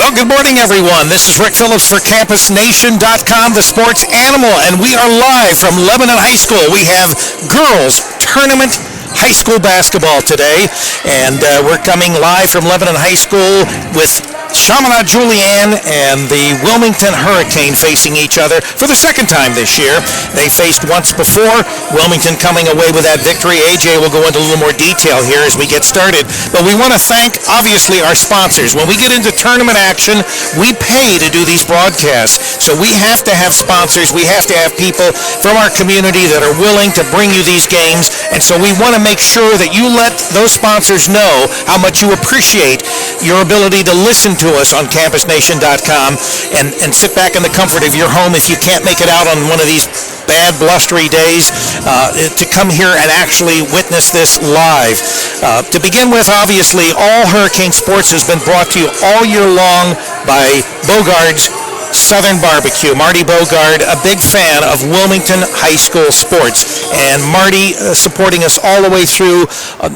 Well, good morning, everyone. This is Rick Phillips for CampusNation.com, the sports animal, and we are live from Lebanon High School. We have girls tournament high school basketball today, and we're coming live from Lebanon High School with Chaminade Julienne and the Wilmington Hurricane facing each other for the second time this year. They faced once before, Wilmington coming away with that victory. AJ will go into a little more detail here as we get started, but we want to thank, obviously, our sponsors. When we get into tournament action, we pay to do these broadcasts, so we have to have sponsors. We have to have people from our community that are willing to bring you these games, and so we want to make sure that you let those sponsors know how much you appreciate your ability to listen to us on CampusNation.com and sit back in the comfort of your home if you can't make it out on one of these bad blustery days to come here and actually witness this live. To begin with, obviously, all Hurricane Sports has been brought to you all year long by Bogard's Southern Barbecue. Marty Bogard, a big fan of Wilmington High School sports, and Marty supporting us all the way through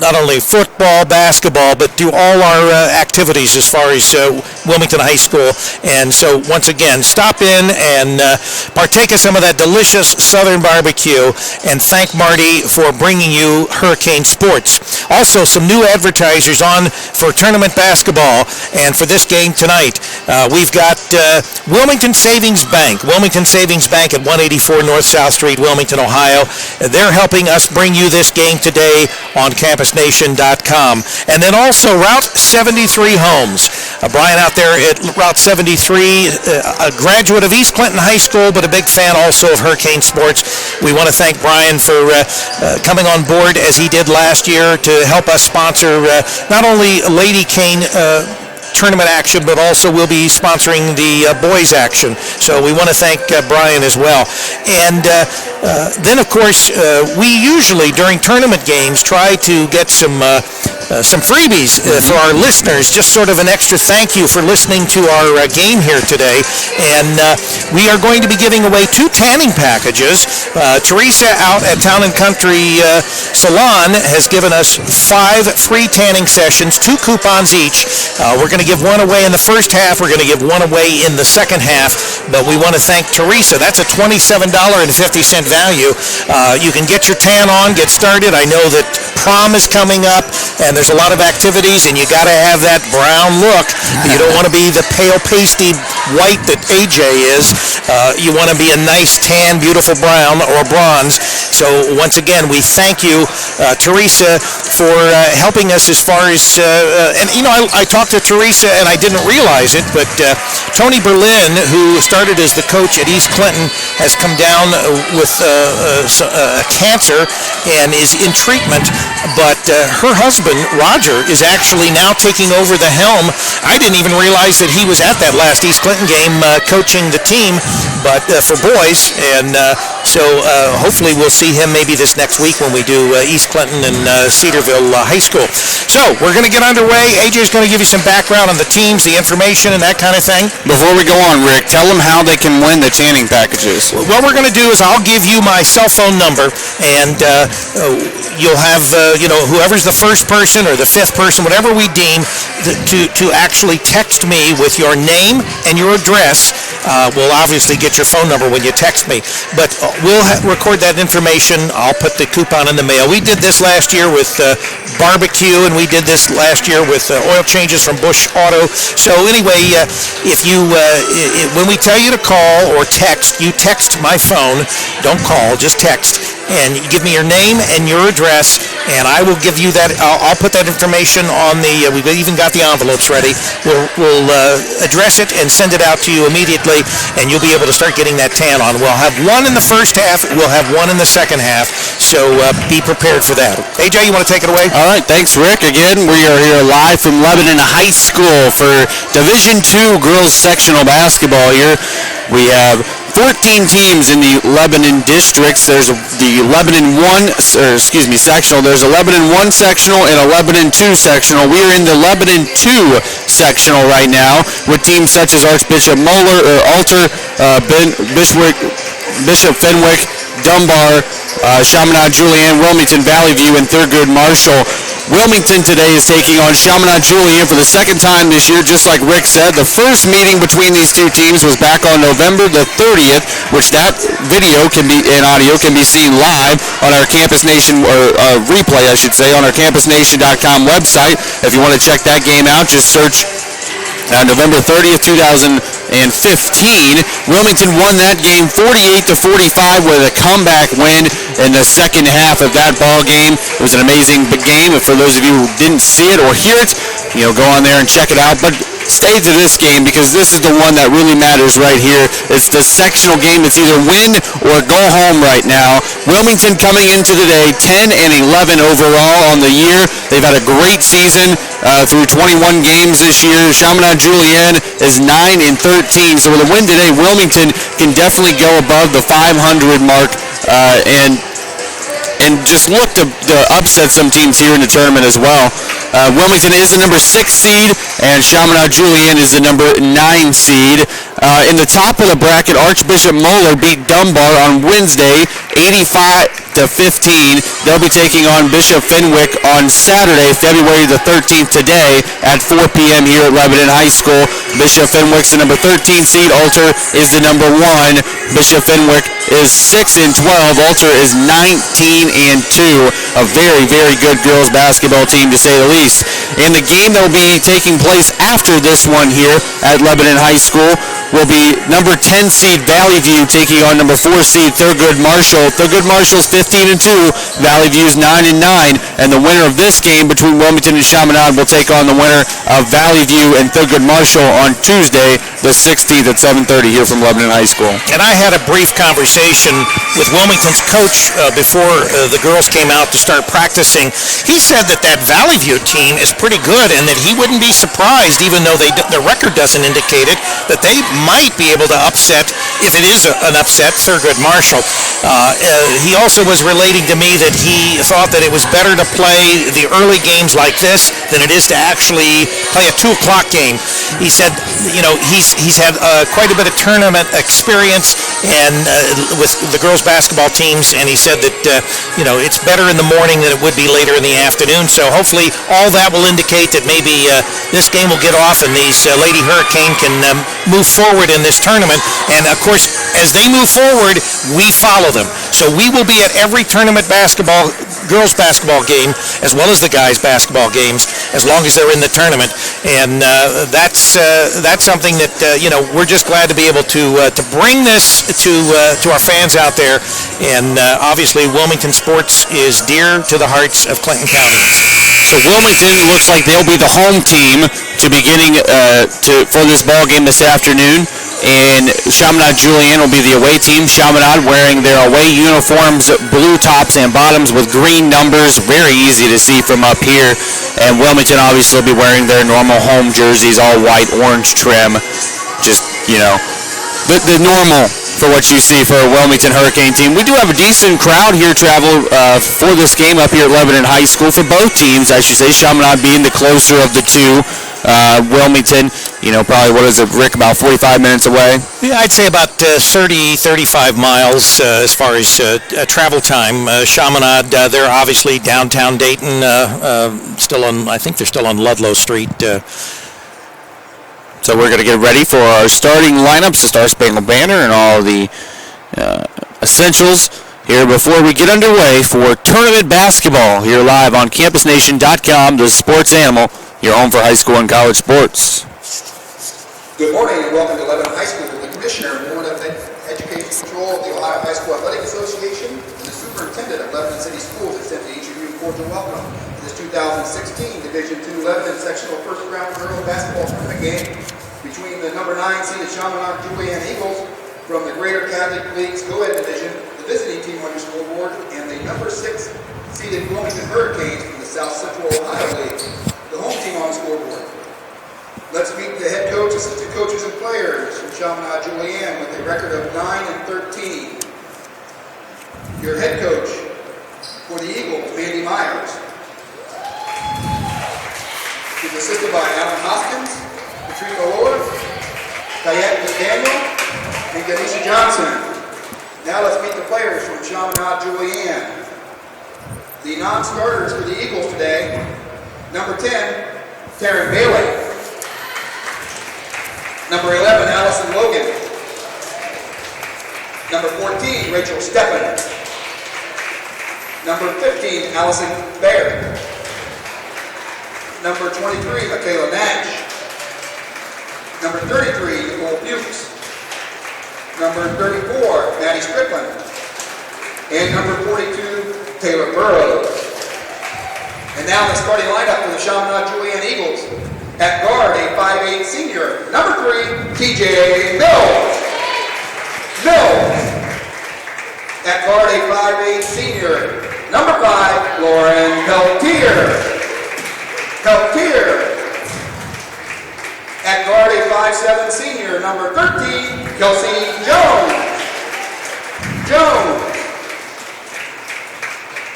not only football, basketball, but through all our activities as far as Wilmington High School. And so once again, stop in and partake of some of that delicious Southern barbecue, and thank Marty for bringing you Hurricane Sports. Also, some new advertisers on for tournament basketball and for this game tonight. We've got Wilmington Savings Bank. Wilmington Savings Bank at 184 North South Street, Wilmington, Ohio. They're helping us bring you this game today on CampusNation.com. And then also Route 73 Homes. Brian out there at Route 73, a graduate of East Clinton High School, but a big fan also of Hurricane Sports. We want to thank Brian for coming on board as he did last year to help us sponsor not only Lady Cane tournament action, but also we'll be sponsoring the boys action. So we want to thank Brian as well. And then, of course, we usually during tournament games try to get some freebies for our listeners, just sort of an extra thank you for listening to our game here today. And we are going to be giving away 2 tanning packages. Teresa out at Town & Country Salon has given us 5 free tanning sessions, 2 coupons each. We're going to give one away in the first half. We're going to give one away in the second half. But we want to thank Teresa. That's a $27.50 value. You can get your tan on, get started. I know that prom is coming up, and there's a lot of activities, and you got to have that brown look. You don't want to be the pale, pasty white that AJ is. You want to be a nice tan, beautiful brown or bronze. So once again, we thank you, Teresa, for helping us as far as, and you know, I talked to Teresa and I didn't realize it, but Tony Berlin, who started as the coach at East Clinton, has come down with cancer and is in treatment, but her husband, Roger, is actually now taking over the helm. I didn't even realize that he was at that last East Clinton game coaching the team, but for boys, and so hopefully we'll see him maybe this next week when we do East Clinton and Cedarville High School. So we're going to get underway. AJ's going to give you some background on the teams, the information, and that kind of thing. Before we go on, Rick, tell them how they can win the tanning packages. What we're going to do is I'll give you my cell phone number, and you'll have, whoever's the first person or the fifth person, whatever we deem, to actually text me with your name and your address. We'll obviously get your phone number when you text me, but we'll record that information. I'll put the coupon in the mail. We did this last year with barbecue, and we did this last year with oil changes from Bush Auto. So anyway, if you when we tell you to call or text, you text my phone. Don't call, just text, and you give me your name and your address, and I will give you that. I'll put that information on the. We've even got the envelopes ready. We'll address it and send it out to you immediately, and you'll be able to start getting that tan on. We'll have one in the first half. We'll have one in the second half. So be prepared for that. AJ, you want to take it away? All right, thanks, Rick. Again, we are here live from Lebanon High School for Division II girls sectional basketball here. We have 14 teams in the Lebanon districts. There's the Lebanon 1, sectional. There's a Lebanon 1 sectional and a Lebanon 2 sectional. We are in the Lebanon 2 sectional right now with teams such as Archbishop Alter, Bishop Fenwick, Dunbar, Chaminade Julienne, Wilmington, Valley View, and Thurgood Marshall. Wilmington today is taking on Chaminade Julienne for the second time this year, just like Rick said. The first meeting between these two teams was back on November the 30th, which that video and audio can be seen live on our Campus Nation, or replay, I should say, on our campusnation.com website. If you want to check that game out, just search November 30th, 2015. Wilmington won that game 48-45 with a comeback win in the second half of that ball game. It was an amazing game. For those of you who didn't see it or hear it, go on there and check it out. But stay to this game because this is the one that really matters right here. It's the sectional game. It's either win or go home right now. Wilmington coming into the day 10-11 overall on the year. They've had a great season through 21 games this year. Chaminade Julienne is 9-13. So with a win today, Wilmington can definitely go above the 500 mark and just look to upset some teams here in the tournament as well. Wilmington is the number 6 seed, and Chaminade Julienne is the number 9 seed. In the top of the bracket, Archbishop Moeller beat Dunbar on Wednesday, 85-15. They'll be taking on Bishop Fenwick on Saturday, February the 13th, today at 4 p.m. here at Lebanon High School. Bishop Fenwick's the number 13 seed. Alter is the number 1. Bishop Fenwick is 6-12. Alter is 19-2. A very, very good girls basketball team, to say the least. And the game that will be taking place after this one here at Lebanon High School will be number 10 seed Valley View taking on number 4 seed Thurgood Marshall. Thurgood Marshall's 15-2. Valley View's 9-9. And the winner of this game between Wilmington and Chaminade will take on the winner of Valley View and Thurgood Marshall on Tuesday, the 16th at 7:30 here from Lebanon High School. And I had a brief conversation with Wilmington's coach before the girls came out to start practicing. He said that Valley View team is pretty good and that he wouldn't be surprised, even though the record doesn't indicate it, that they might be able to upset, if it is an upset, Thurgood Marshall. He also was relating to me that he thought that it was better to play the early games like this than it is to actually play a 2 o'clock game. He said, he's had quite a bit of tournament experience and with the girls basketball teams, and he said that it's better in the morning than it would be later in the afternoon. So hopefully all that will indicate that maybe this game will get off and these Lady Hurricane can move forward in this tournament. And of course, as they move forward, we follow them. So we will be at every tournament girls basketball game, as well as the guys basketball games, as long as they're in the tournament. And that's something that we're just glad to be able to bring this to our fans out there. And obviously, Wilmington sports is dear to the hearts of Clinton County. So Wilmington looks like they'll be the home team for this ball game this afternoon, and Chaminade Julienne will be the away team. Chaminade wearing their away uniforms, blue tops and bottoms with green numbers, very easy to see from up here. And Wilmington obviously will be wearing their normal home jerseys, all white, orange trim, just the normal for what you see for a Wilmington Hurricane team. We do have a decent crowd here travel for this game up here at Lebanon High School for both teams, I should say. Chaminade being the closer of the two. Wilmington, probably, what is it, Rick, about 45 minutes away? Yeah, I'd say about 35 miles as far as travel time. Chaminade, they're obviously downtown Dayton, I think they're still on Ludlow Street. So we're going to get ready for our starting lineups, the Star Spangled Banner, and all the essentials here before we get underway for tournament basketball here live on campusnation.com, the sports animal, your home for high school and college sports. Good morning and welcome to Lebanon High School. The Commissioner and Board of Education Control of the Ohio High School Athletic Association and the Superintendent of Lebanon City Schools extend to each of you a cordial welcome to this 2016 Division II Lebanon Sectional First Round Girls Basketball Tournament game between the number 9 seeded Chaminade Julienne Eagles from the Greater Catholic League's Co-Ed Division, the visiting team on your scoreboard, and the number 6 seeded Wilmington Hurricanes from the South Central Ohio League, the home team on the scoreboard. Let's meet the head coach, assistant coaches, and players from Chaminade Julienne with a record of 9-13. Your head coach for the Eagles, Mandy Myers. She's assisted by Alan Hoskins, Patricia Lord, Diane McDaniel, and Ganesha Johnson. Now let's meet the players from Chaminade Julienne. The non-starters for the Eagles today Number 10, Taryn Bailey. Number 11, Allison Logan. Number 14, Rachel Steppen. Number 15, Allison Baird. Number 23, Michaela Nash. Number 33, Nicole Bukes. Number 34, Maddie Strickland. And number 42, Taylor Burrows. And now the starting lineup for the Chaminade Julienne Eagles. At guard, a 5'8" senior. Number 3, TJ Mills. At guard, a 5'8" senior. Number 5, Lauren Peltier. At guard, a 5'7" senior. Number 13, Kelsey Jones.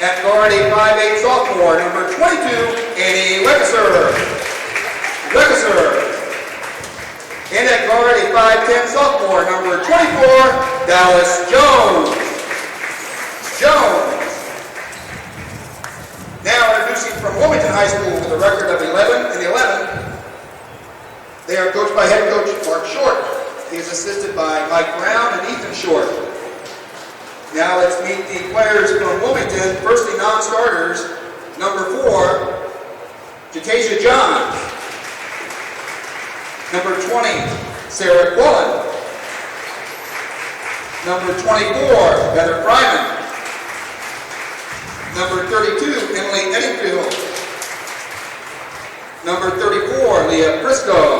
At guard, a 5'8" sophomore. Number 22, Annie Weckesser. And at guard, a 5'10" sophomore. Number 24, Dallas Jones. Now introducing from Wilmington High School with a record of 11-11. They are coached by head coach Mark Short. He is assisted by Mike Brown and Ethan Short. Now let's meet the players from Wilmington. Firstly, non-starters. Number 4, Jatasia Johns. Number 20, Sarah Quillen. Number 24, Heather Fryman. Number 32, Emily Eddingfield. Number 34, Leah Briscoe.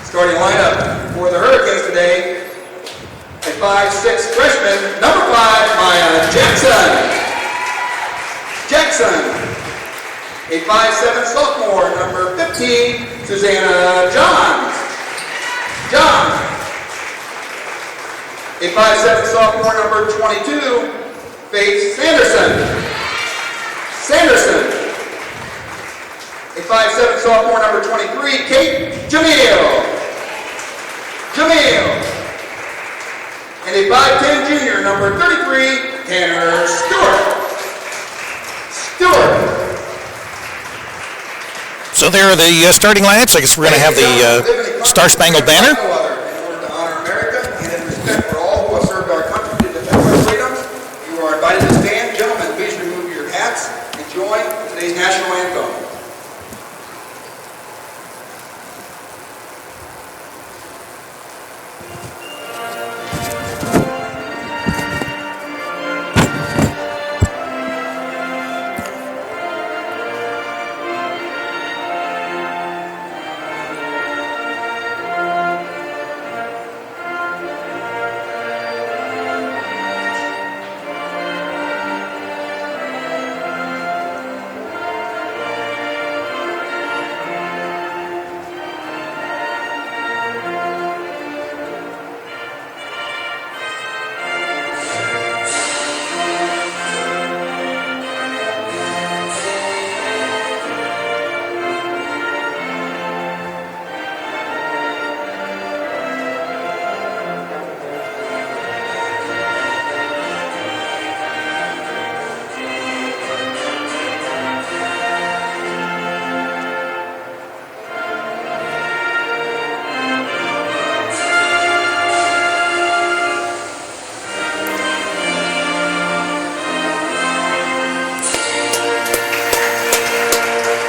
Starting lineup for the Hurricanes today, a 5'6" freshman, number 5, Maya Jackson. A 5'7" sophomore, number 15, Susanna Johns. A 5'7" sophomore, number 22, Faith Sanderson. A 5'7" sophomore, number 23, Kate Jamil. And a 5'10" junior, number 33, Tanner Stewart. So there are the starting lineups. I guess we're going to have the Star Spangled Banner. In order to honor America and in respect for all who have served our country to defend our freedoms, you are invited to stand. Gentlemen, please remove your hats and join today's national anthem.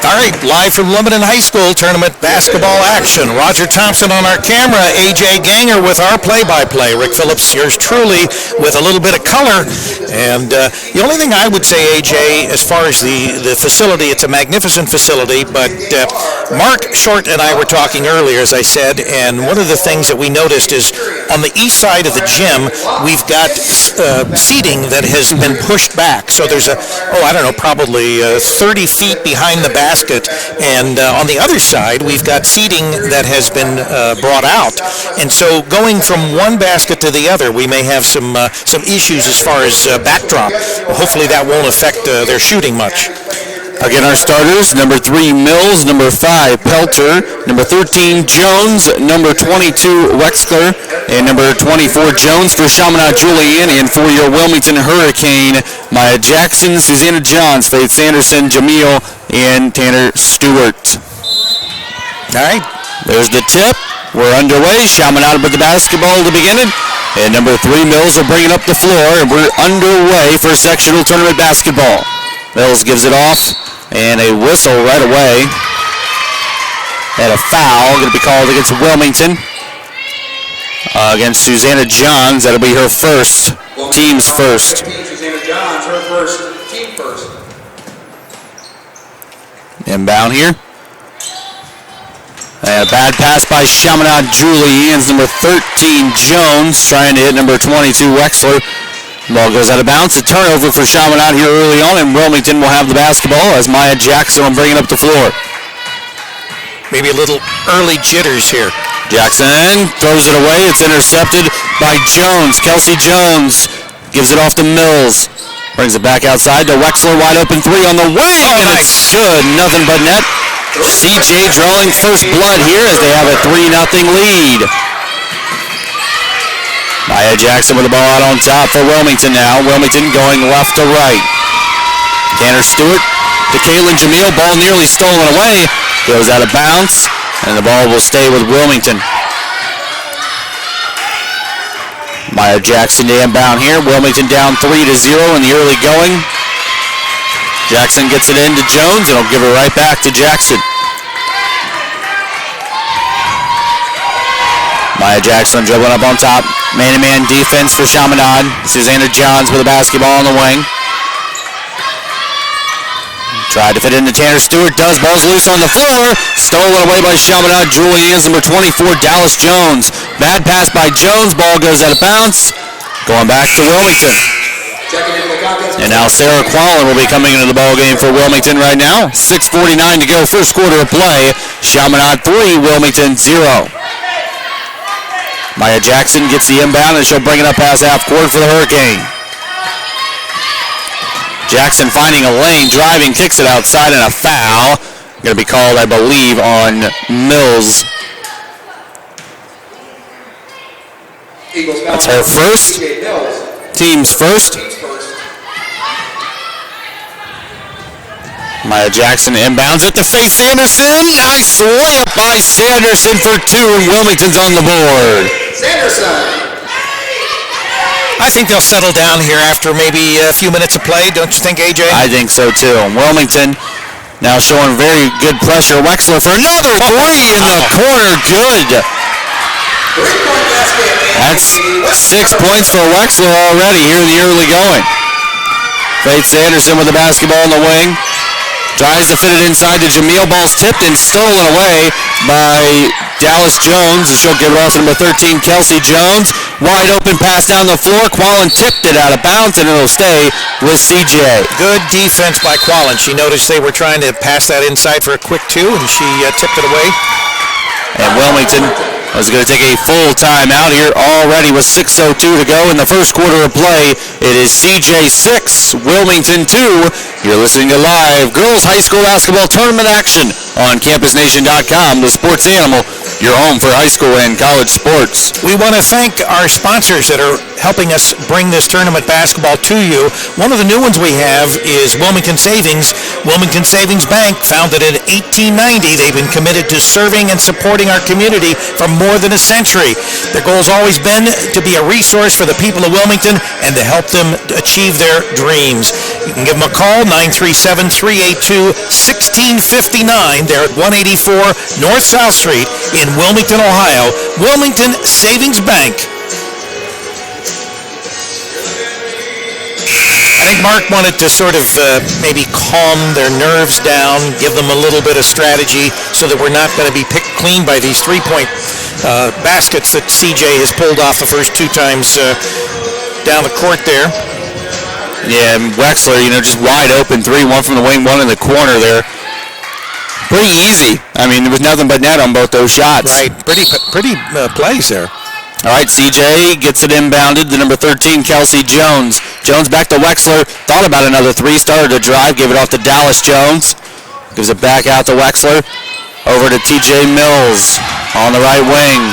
All right, live from Lebanon High School tournament basketball action. Roger Thompson on our camera, AJ Ganger with our play-by-play. Rick Phillips, yours truly, with a little bit of color. And the only thing I would say, AJ, as far as the facility, it's a magnificent facility, but Mark Short and I were talking earlier, as I said, and one of the things that we noticed is on the east side of the gym, we've got seating that has been pushed back. So there's probably 30 feet behind the basket. And on the other side, we've got seating that has been brought out. And so going from one basket to the other, we may have some issues as far as backdrop. Hopefully that won't affect their shooting much. Again, our starters, number 3, Mills, number 5, Pelter, number 13, Jones, number 22, Wexler, and number 24, Jones for Chaminade Julienne, and for your Wilmington Hurricane, Maya Jackson, Susanna Johns, Faith Sanderson, Jamil and Tanner Stewart. All right. There's the tip. We're underway. Chaminade with the basketball to begin it. And number 3, Mills, will bring it up the floor. And we're underway for sectional tournament basketball. Mills gives it off. And a whistle right away. And a foul going to be called against Wilmington. Against Susanna Johns. That'll be her first. Team's first. Susanna Johns, her first. Team first. Inbound here. And a bad pass by Chaminade Julienne. Number 13, Jones, trying to hit number 22, Wexler. Ball goes out of bounds. A turnover for Chaminade here early on, and Wilmington will have the basketball as Maya Jackson will bring it up the floor. Maybe a little early jitters here. Jackson throws it away. It's intercepted by Jones. Kelsey Jones gives it off to Mills. Brings it back outside to Wexler. Wide open 3 on the wing. Oh, and nice. It's good. Nothing but net. CJ drawing first blood here as they have a 3-0 lead. Maya Jackson with the ball out on top for Wilmington now. Wilmington going left to right. Tanner Stewart to Caitlin Jamil. Ball nearly stolen away. Goes out of bounds, and the ball will stay with Wilmington. Maya Jackson to inbound here. Wilmington down 3-0 in the early going. Jackson gets it into Jones, and he'll give it right back to Jackson. Maya Jackson dribbling up on top. Man-to-man defense for Chaminade. Susanna Johns with the basketball on the wing. Tried to fit into Tanner Stewart. Does. Ball's loose on the floor. Stolen away by Chaminade Julienne. Number 24, Dallas Jones. Bad pass by Jones. Ball goes out of bounds. Going back to Wilmington. And now Sarah Quallen will be coming into the ball game for Wilmington right now. 6:49 to go, first quarter of play. Chaminade 3, Wilmington 0. Maya Jackson gets the inbound, and she'll bring it up past half court for the Hurricane. Jackson finding a lane, driving, kicks it outside, and a foul. Going to be called, I believe, on Mills. That's her first. Team's first. Maya Jackson inbounds it to face Sanderson. Nice layup by Sanderson for 2, and Wilmington's on the board. Sanderson. I think they'll settle down here after maybe a few minutes of play, don't you think, AJ? I think so, too. Wilmington now showing very good pressure. Wexler for another 3 in the corner. Good. That's 6 points for Wexler already here in the early going. Faith Sanderson with the basketball in the wing. Tries to fit it inside to Jamil. Ball's tipped and stolen away by Dallas Jones. And she'll give it off to number 13, Kelsey Jones. Wide open pass down the floor. Quallen tipped it out of bounds, and it'll stay with CJ. Good defense by Quallen. She noticed they were trying to pass that inside for a quick 2, and she tipped it away. And Wilmington is going to take a full timeout here already with 6:02 to go in the first quarter of play. It is CJ 6, Wilmington 2. You're listening to live girls high school basketball tournament action on CampusNation.com, the sports animal, your home for high school and college sports. We want to thank our sponsors that are helping us bring this tournament basketball to you. One of the new ones we have is Wilmington Savings. Wilmington Savings Bank, founded in 1890. They've been committed to serving and supporting our community for more than a century. Their goal has always been to be a resource for the people of Wilmington and to help them achieve their dreams. You can give them a call, 937-382-1659. They're at 184 North South Street in Wilmington, Ohio. Wilmington Savings Bank. I think Mark wanted to sort of maybe calm their nerves down, give them a little bit of strategy so that we're not going to be picked clean by these three-point baskets that CJ has pulled off the first 2 times down the court there. Yeah, Wexler, just wide open 3, one from the wing, one in the corner there. Pretty easy. I mean, there was nothing but net on both those shots. Right, pretty plays there. All right, CJ gets it inbounded. The number 13, Kelsey Jones. Jones back to Wexler. Thought about another 3. Started to drive. Gave it off to Dallas Jones. Gives it back out to Wexler. Over to TJ Mills on the right wing.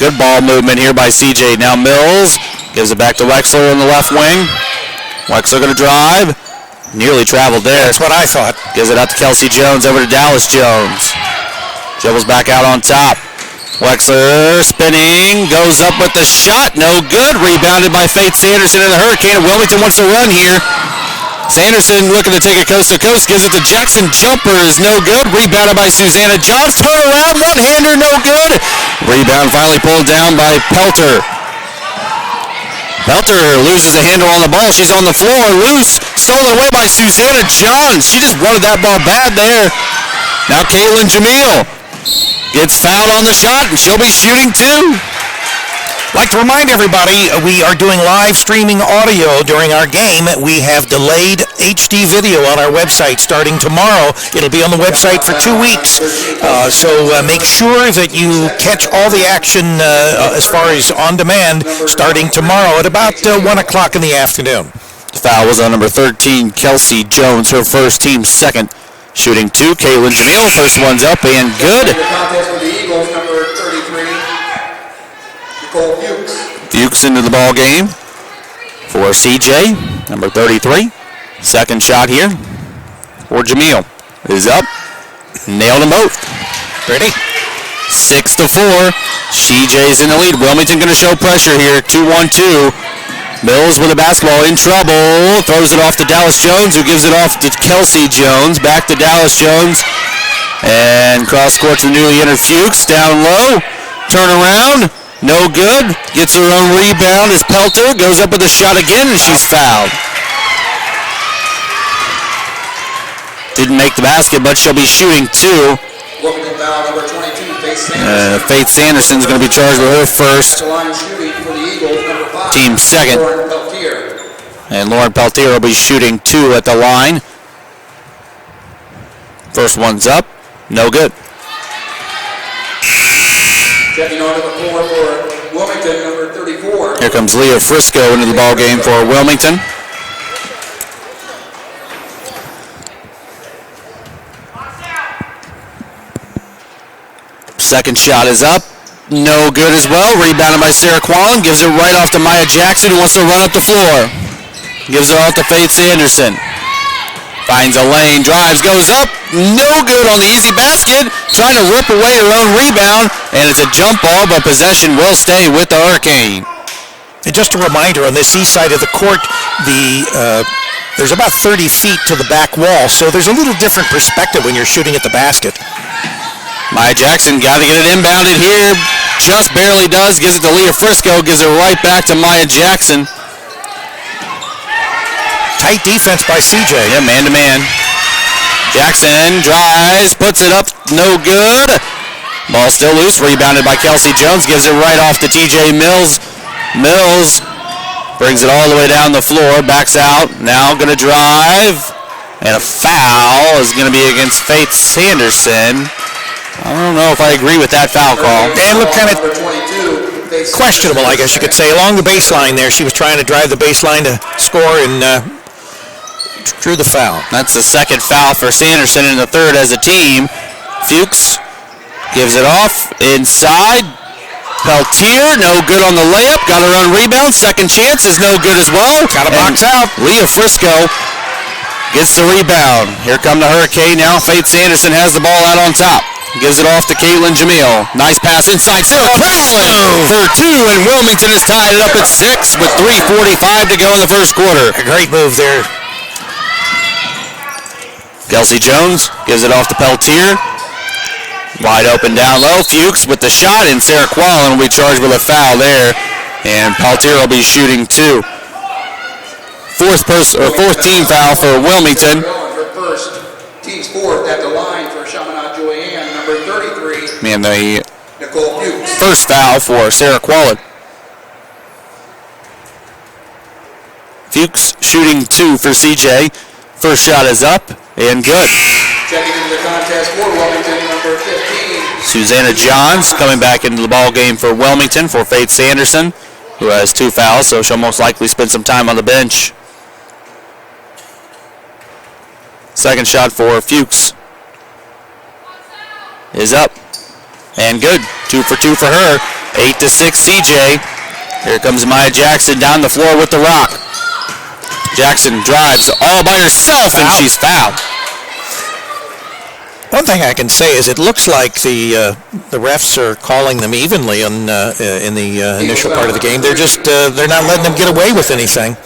Good ball movement here by CJ. Now Mills gives it back to Wexler on the left wing. Wexler going to drive. nearly traveled there. That's what I thought. Gives it out to Kelsey Jones, over to Dallas Jones. Dribbles back out on top. Wexler spinning, goes up with the shot, no good. Rebounded by Faith Sanderson, and the Hurricane of Wilmington wants to run here. Sanderson looking to take it coast to coast, gives it to Jackson. Jumper is no good. Rebounded by Susanna Johns. Turn around, one-hander, no good. Rebound finally pulled down by Pelter. Pelter loses a handle on the ball. She's on the floor, loose. Stolen away by Susanna Johns. She just wanted that ball bad there. Now Caitlin Jamil gets fouled on the shot, and she'll be shooting too. Like to remind everybody, we are doing live streaming audio during our game. We have delayed HD video on our website starting tomorrow. It'll be on the website for 2 weeks. So make sure that you catch all the action as far as on demand starting tomorrow at about 1 o'clock in the afternoon. The foul was on number 13, Kelsey Jones, her first, team second. Shooting two, Caitlin Jamil, first one's up and good. The contest with the Eagles, number 33, Nicole Fuchs. Fuchs into the ball game for CJ, number 33. Second shot here for Jamil. Is up, nailed them both. Ready? 6-4. CJ's in the lead. Wilmington going to show pressure here. 2-1-2. Mills with the basketball, in trouble, throws it off to Dallas Jones, who gives it off to Kelsey Jones. Back to Dallas Jones, and cross court to the newly entered Fuchs, down low, turn around, no good. Gets her own rebound as Pelter goes up with a shot again, and she's fouled. Didn't make the basket, but she'll be shooting two. Wilmington foul number 22, Faith Sanderson. Faith Sanderson's going to be charged with her first, The line shooting for the Eagles, number 5, team second. Lauren Peltier. And Lauren Peltier will be shooting two at the line. First one's up, no good. Checking onto the floor for Wilmington, number 34. Here comes Leah Frisco into the ball game for Wilmington. Second shot is up, no good as well. Rebounded by Sarah Quallen, gives it right off to Maya Jackson, who wants to run up the floor. Gives it off to Faith Sanderson. Finds a lane, drives, goes up, no good on the easy basket. Trying to rip away her own rebound, and it's a jump ball, but possession will stay with the Hurricane. And just a reminder, on this east side of the court, there's about 30 feet to the back wall, so there's a little different perspective when you're shooting at the basket. Maya Jackson got to get it inbounded here. Just barely does. Gives it to Leah Frisco. Gives it right back to Maya Jackson. Tight defense by CJ. Yeah, man-to-man. Jackson drives, puts it up, no good. Ball still loose. Rebounded by Kelsey Jones. Gives it right off to TJ Mills. Mills brings it all the way down the floor. Backs out. Now going to drive. And a foul is going to be against Faith Sanderson. I don't know if I agree with that foul call. And look kind of questionable, I guess you could say. Along the baseline there, she was trying to drive the baseline to score and drew the foul. That's the second foul for Sanderson and the third as a team. Fuchs gives it off inside. Peltier, no good on the layup. Got her own rebound. Second chance is no good as well. Got to box out. Leah Frisco gets the rebound. Here come the Hurricane now. Faith Sanderson has the ball out on top. Gives it off to Caitlin Jamil. Nice pass inside. Sarah Quallen for two, and Wilmington is tied it up at 6 with 3:45 to go in the first quarter. A great move there. Kelsey Jones gives it off to Peltier. Wide open down low. Fuchs with the shot, and Sarah Quallen will be charged with a foul there. And Peltier will be shooting two. Fourth team foul for Wilmington. Team's fourth at the line for Chaminade Julienne, number 33. And the Nicole Fuchs. first foul for Sarah Quallen. Fuchs shooting two for CJ. First shot is up and good. Checking into the contest for Wilmington, number 15. Susanna Johns coming back into the ball game for Wilmington for Faith Sanderson, who has two fouls, so she'll most likely spend some time on the bench. Second shot for Fuchs is up and good. 2 for 2 for her. 8-6 CJ. Here comes Maya Jackson down the floor with the rock. Jackson drives all by herself, and she's fouled. One thing I can say is it looks like the refs are calling them evenly in the initial part of the game. They're not letting them get away with anything.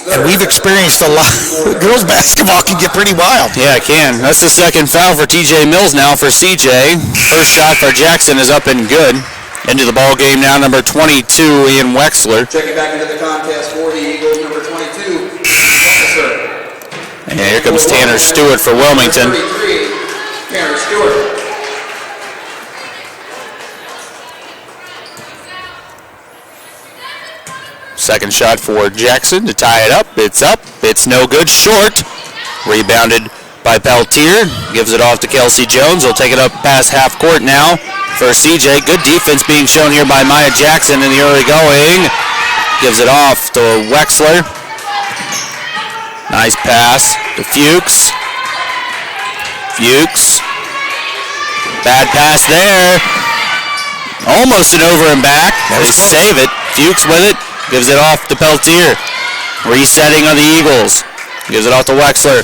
And we've experienced a lot. Girls basketball can get pretty wild. Yeah, it can. That's the second foul for TJ Mills now for CJ. First shot for Jackson is up and good. Into the ball game now, number 22, Ian Wexler. Checking back into the contest for the Eagles, number 22, Officer. And here comes Tanner Stewart for Wilmington. 33, Tanner Stewart. Second shot for Jackson to tie it up. It's up. It's no good. Short. Rebounded by Peltier. Gives it off to Kelsey Jones. He'll take it up past half court now for CJ. Good defense being shown here by Maya Jackson in the early going. Gives it off to Wexler. Nice pass to Fuchs. Fuchs. Bad pass there. Almost an over and back. They save it. Fuchs with it. Gives it off to Peltier. Resetting on the Eagles. Gives it off to Wexler.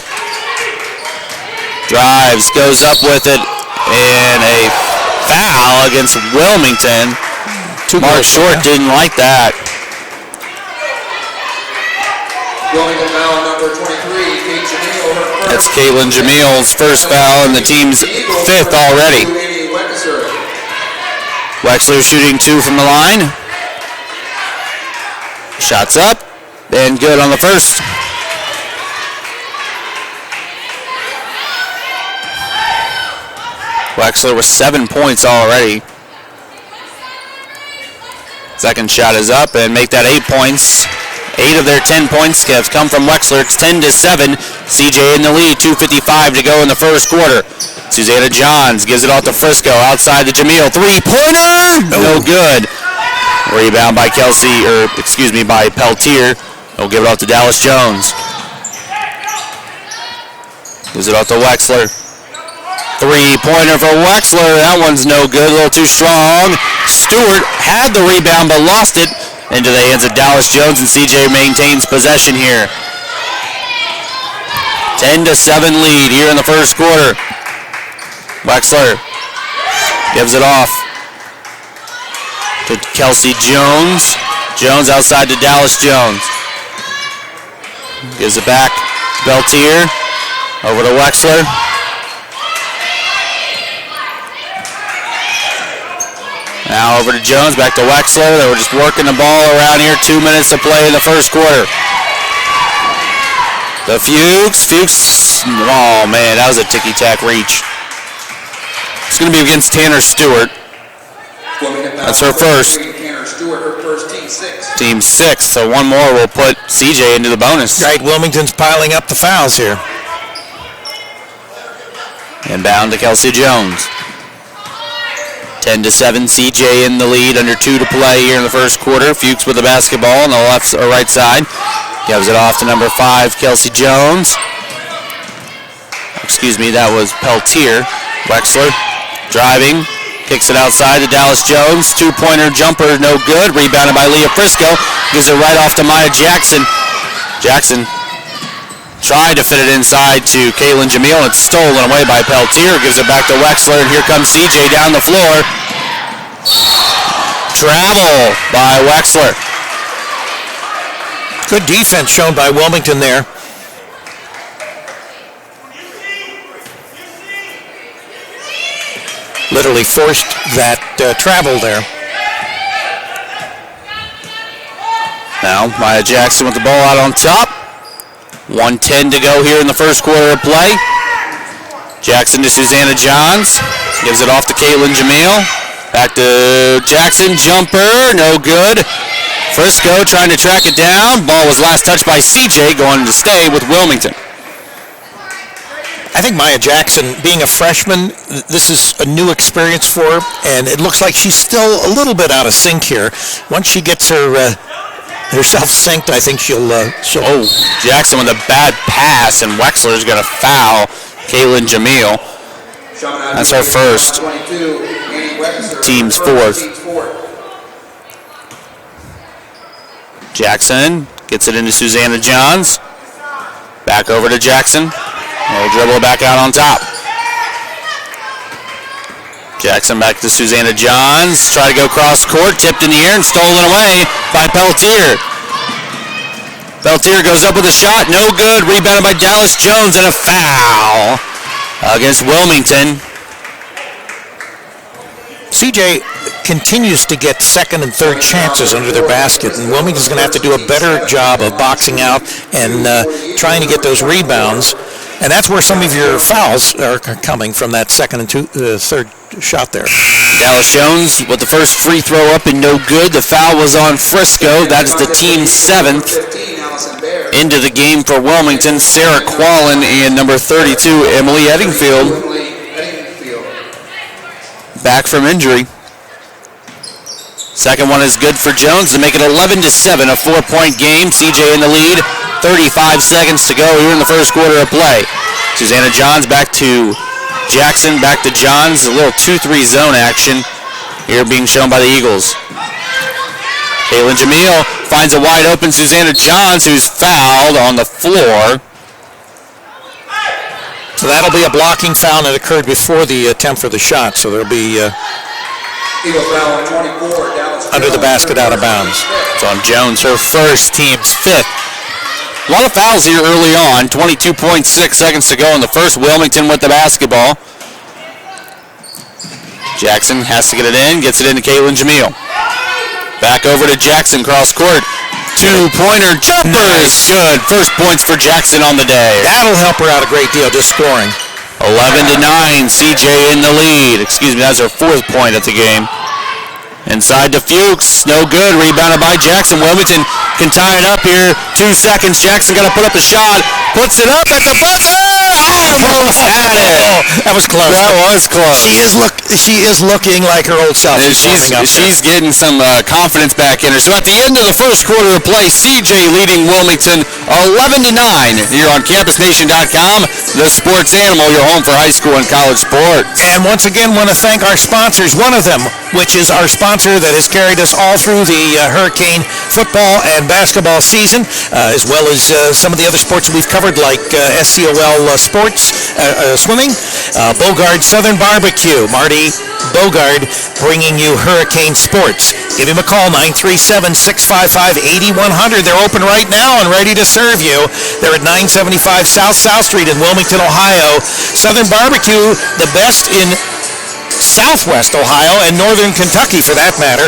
Drives. Goes up with it. And a foul against Wilmington. Mark Short didn't like that. Wilmington foul number 23, Kate Jamil, her first. That's Caitlin Jamil's first foul and the team's fifth already. Wexler shooting 2 from the line. Shots up and good on the first. Wexler with 7 points already. Second shot is up and make that 8 points. 8 of their 10 points have come from Wexler. It's 10-7. CJ in the lead. 2:55 to go in the first quarter. Susanna Johns gives it off to Frisco. Outside to Jamil. 3-pointer! No good. Rebound by by Peltier. He'll give it off to Dallas Jones. Gives it off to Wexler. 3-pointer for Wexler. That one's no good. A little too strong. Stewart had the rebound but lost it. Into the hands of Dallas Jones, and CJ maintains possession here. 10-7 lead here in the first quarter. Wexler gives it off to Kelsey Jones. Jones outside to Dallas Jones. Gives it back. Peltier over to Wexler. Now over to Jones, back to Wexler. They were just working the ball around here. 2 minutes to play in the first quarter. The Fuchs. Oh man, that was a ticky-tack reach. It's going to be against Tanner Stewart. That's her first. Tanner Stewart, her first, team 6. Team 6, so one more will put CJ into the bonus. Right, Wilmington's piling up the fouls here. Inbound to Kelsey Jones. 10-7, CJ in the lead, under 2 to play here in the first quarter. Fuchs with the basketball on the left or right side. Gives it off to number 5, Kelsey Jones. That was Peltier. Wexler driving, kicks it outside to Dallas Jones. 2-pointer jumper, no good. Rebounded by Leah Frisco. Gives it right off to Maya Jackson. Jackson tried to fit it inside to Caitlin Jamil. It's stolen away by Peltier. Gives it back to Wexler, and here comes CJ down the floor. Travel by Wexler. Good defense shown by Wilmington there. Literally forced that travel there. Now Maya Jackson with the ball out on top. 1:10 to go here in the first quarter of play. Jackson to Susanna Johns. Gives it off to Caitlin Jamil. Back to Jackson. Jumper. No good. Frisco trying to track it down. Ball was last touched by CJ, going to stay with Wilmington. I think Maya Jackson, being a freshman, this is a new experience for her, and it looks like she's still a little bit out of sync here. Once she gets herself synced, I think she'll. Jackson with a bad pass, and Wexler's going to foul Caitlin Jamil. That's her first. Team's fourth. Jackson gets it into Susanna Johns. Back over to Jackson. They'll dribble it back out on top. Jackson back to Susanna Johns. Try to go cross court. Tipped in the air and stolen away by Peltier. Peltier goes up with a shot. No good. Rebounded by Dallas Jones and a foul against Wilmington. CJ continues to get second and third chances under their basket, and Wilmington's going to have to do a better job of boxing out and trying to get those rebounds. And that's where some of your fouls are coming from, that second and third shot there. Dallas Jones with the first free throw up and no good. The foul was on Frisco. That is the team's 7th. Into the game for Wilmington, Sarah Quallen and number 32, Emily Eddingfield. Back from injury. Second one is good for Jones to make it 11-7, a 4-point game. CJ in the lead. 35 seconds to go here in the first quarter of play. Susanna Johns back to Jackson, back to Johns. A little 2-3 zone action here being shown by the Eagles. Kaylin Jamil finds a wide open Susanna Johns, who's fouled on the floor. So that'll be a blocking foul that occurred before the attempt for the shot. So there'll be Eagle foul on 24, Dallas under the basket, out of bounds. It's on Jones, her first, team's 5th. A lot of fouls here early on. 22.6 seconds to go in the first. Wilmington with the basketball. Jackson has to get it in. Gets it into Kaylin Jamil. Back over to Jackson, cross court. Two-pointer jumper is good. First points for Jackson on the day. That'll help her out a great deal, just scoring. 11-9, CJ in the lead. Excuse me, that's her 4th point of the game. Inside to Fuchs, no good. Rebounded by Jackson. Wilmington can tie it up here. 2 seconds. Jackson got to put up a shot. Puts it up at the buzzer. Almost had it. That was close. That was close. She is looking like her old self. And she's getting some confidence back in her. So at the end of the first quarter of play, CJ leading Wilmington 11-9. Here on CampusNation.com, the sports animal, your home for high school and college sports. And once again, want to thank our sponsors. One of them, which is our sponsor that has carried us all through the Hurricane football and basketball season, as well as some of the other sports we've covered, like SCOL sports, swimming, Bogard Southern Barbecue. Marty Bogard bringing you Hurricane sports. Give him a call, 937-655-8100. They're open right now and ready to serve you. They're at 975 South Street in Wilmington, Ohio. Southern Barbecue, the best in Southwest Ohio and Northern Kentucky, for that matter.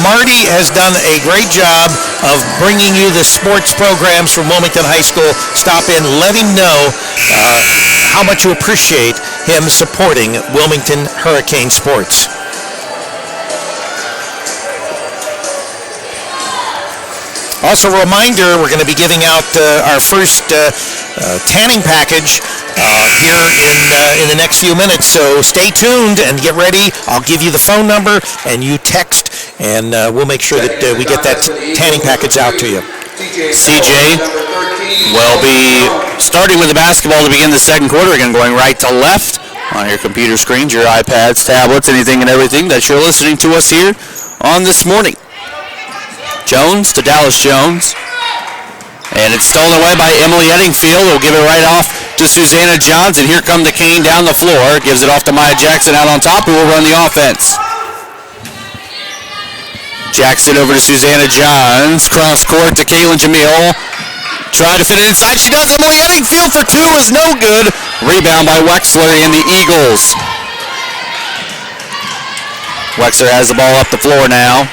Marty has done a great job of bringing you the sports programs from Wilmington High School. Stop in, let him know how much you appreciate him supporting Wilmington Hurricane sports. Also, a reminder, we're going to be giving out our first tanning package here in the next few minutes, so stay tuned and get ready. I'll give you the phone number, and you text, and we'll make sure that we get that tanning package out to you. CJ will be starting with the basketball to begin the second quarter, again going right to left on your computer screens, your iPads, tablets, anything and everything that you're listening to us here on this morning. Jones to Dallas Jones. And it's stolen away by Emily Eddingfield. Will give it right off to Susanna Johns. And here come the Cane down the floor. Gives it off to Maya Jackson out on top, who will run the offense. Jackson over to Susanna Johns. Cross court to Kaylin Jamil. Trying to fit it inside. She does. Emily Eddingfield for 2 is no good. Rebound by Wexler and the Eagles. Wexler has the ball up the floor now.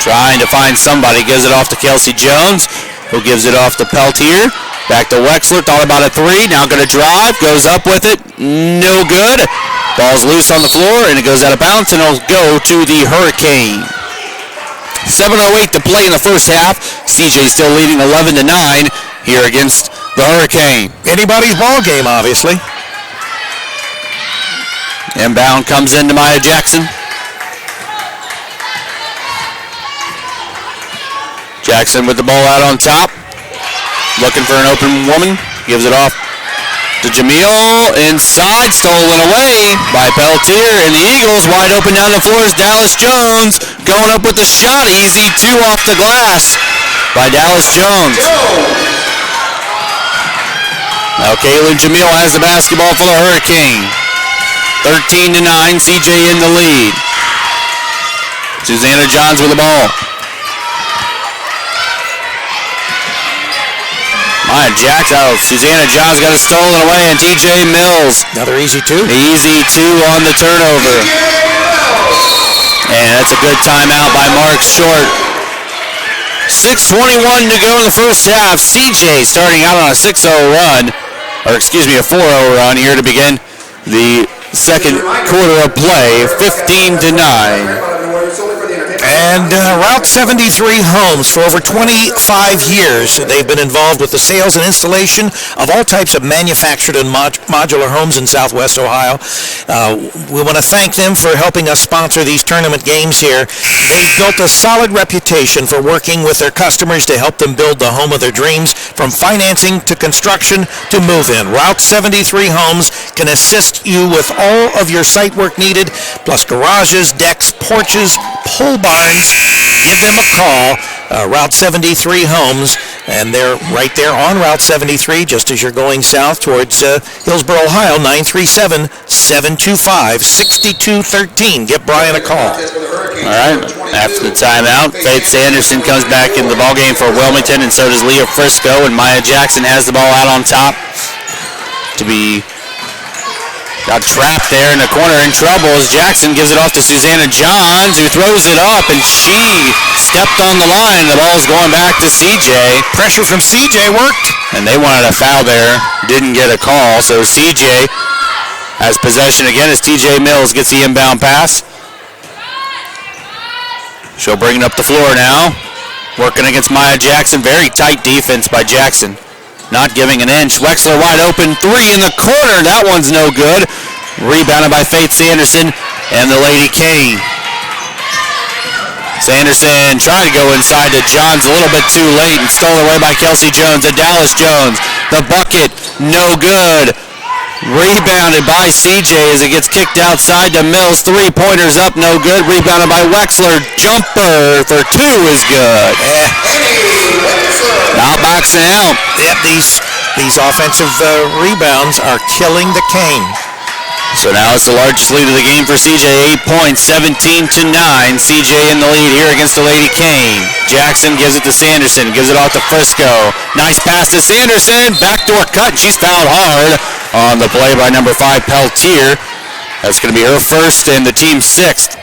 Trying to find somebody, gives it off to Kelsey Jones, who gives it off to Peltier. Back to Wexler, thought about a 3, now going to drive, goes up with it, no good. Ball's loose on the floor, and it goes out of bounds, and it'll go to the Hurricane. 7:08 to play in the first half. CJ still leading 11-9 here against the Hurricane. Anybody's ball game, obviously. Inbound comes into Maya Jackson. Jackson with the ball out on top. Looking for an open woman. Gives it off to Jamil. Inside, stolen away by Peltier. And the Eagles wide open down the floor is Dallas Jones. Going up with the shot. Easy 2 off the glass. by Dallas Jones. Now Caitlin Jamil has the basketball for the Hurricane. 13-9, CJ in the lead. Susanna Johns with the ball. Maya Jackson, Susanna Johns got it stolen away, and TJ Mills. Another easy two. Easy two on the turnover. And that's a good timeout by Mark Short. 6:21 to go in the first half. CJ starting out on a 6-0 run, or excuse me, a 4-0 run here to begin the second quarter of play, 15-9. And Route 73 Homes, for over 25 years, they've been involved with the sales and installation of all types of manufactured and modular homes in Southwest Ohio. We want to thank them for helping us sponsor these tournament games here. They've built a solid reputation for working with their customers to help them build the home of their dreams, from financing to construction to move-in. Route 73 Homes can assist you with all of your site work needed, plus garages, decks, porches, pole barns. Give them a call, Route 73 Homes, and they're right there on Route 73, just as you're going south towards Hillsborough, Ohio, 937-725-6213. Give Brian a call. All right, after the timeout, Faith Sanderson comes back in the ballgame for Wilmington, and so does Leah Frisco, and Maya Jackson has the ball out on top to be got trapped there in the corner, in trouble as Jackson gives it off to Susanna Johns, who throws it up, and she stepped on the line. The ball's going back to CJ. Pressure from CJ worked. And they wanted a foul there. Didn't get a call, so CJ has possession again as TJ Mills gets the inbound pass. She'll bring it up the floor now. Working against Maya Jackson. Very tight defense by Jackson. Not giving an inch. Wexler wide open. Three in the corner. That one's no good. Rebounded by Faith Sanderson and the Lady Kane. Sanderson tried to go inside to Johns a little bit too late and stolen away by Kelsey Jones. To Dallas Jones. The bucket. No good. Rebounded by CJ as it gets kicked outside to Mills. Three-pointers up. No good. Rebounded by Wexler. Jumper for two is good. Outboxing out. Yep, these offensive rebounds are killing the Cane. So now it's the largest lead of the game for CJ. 8 points, 17-9. CJ in the lead here against the Lady Cane. Jackson gives it to Sanderson. Gives it off to Frisco. Nice pass to Sanderson. Backdoor cut. She's fouled hard on the play by number 5, Peltier. That's going to be her first and the team's sixth.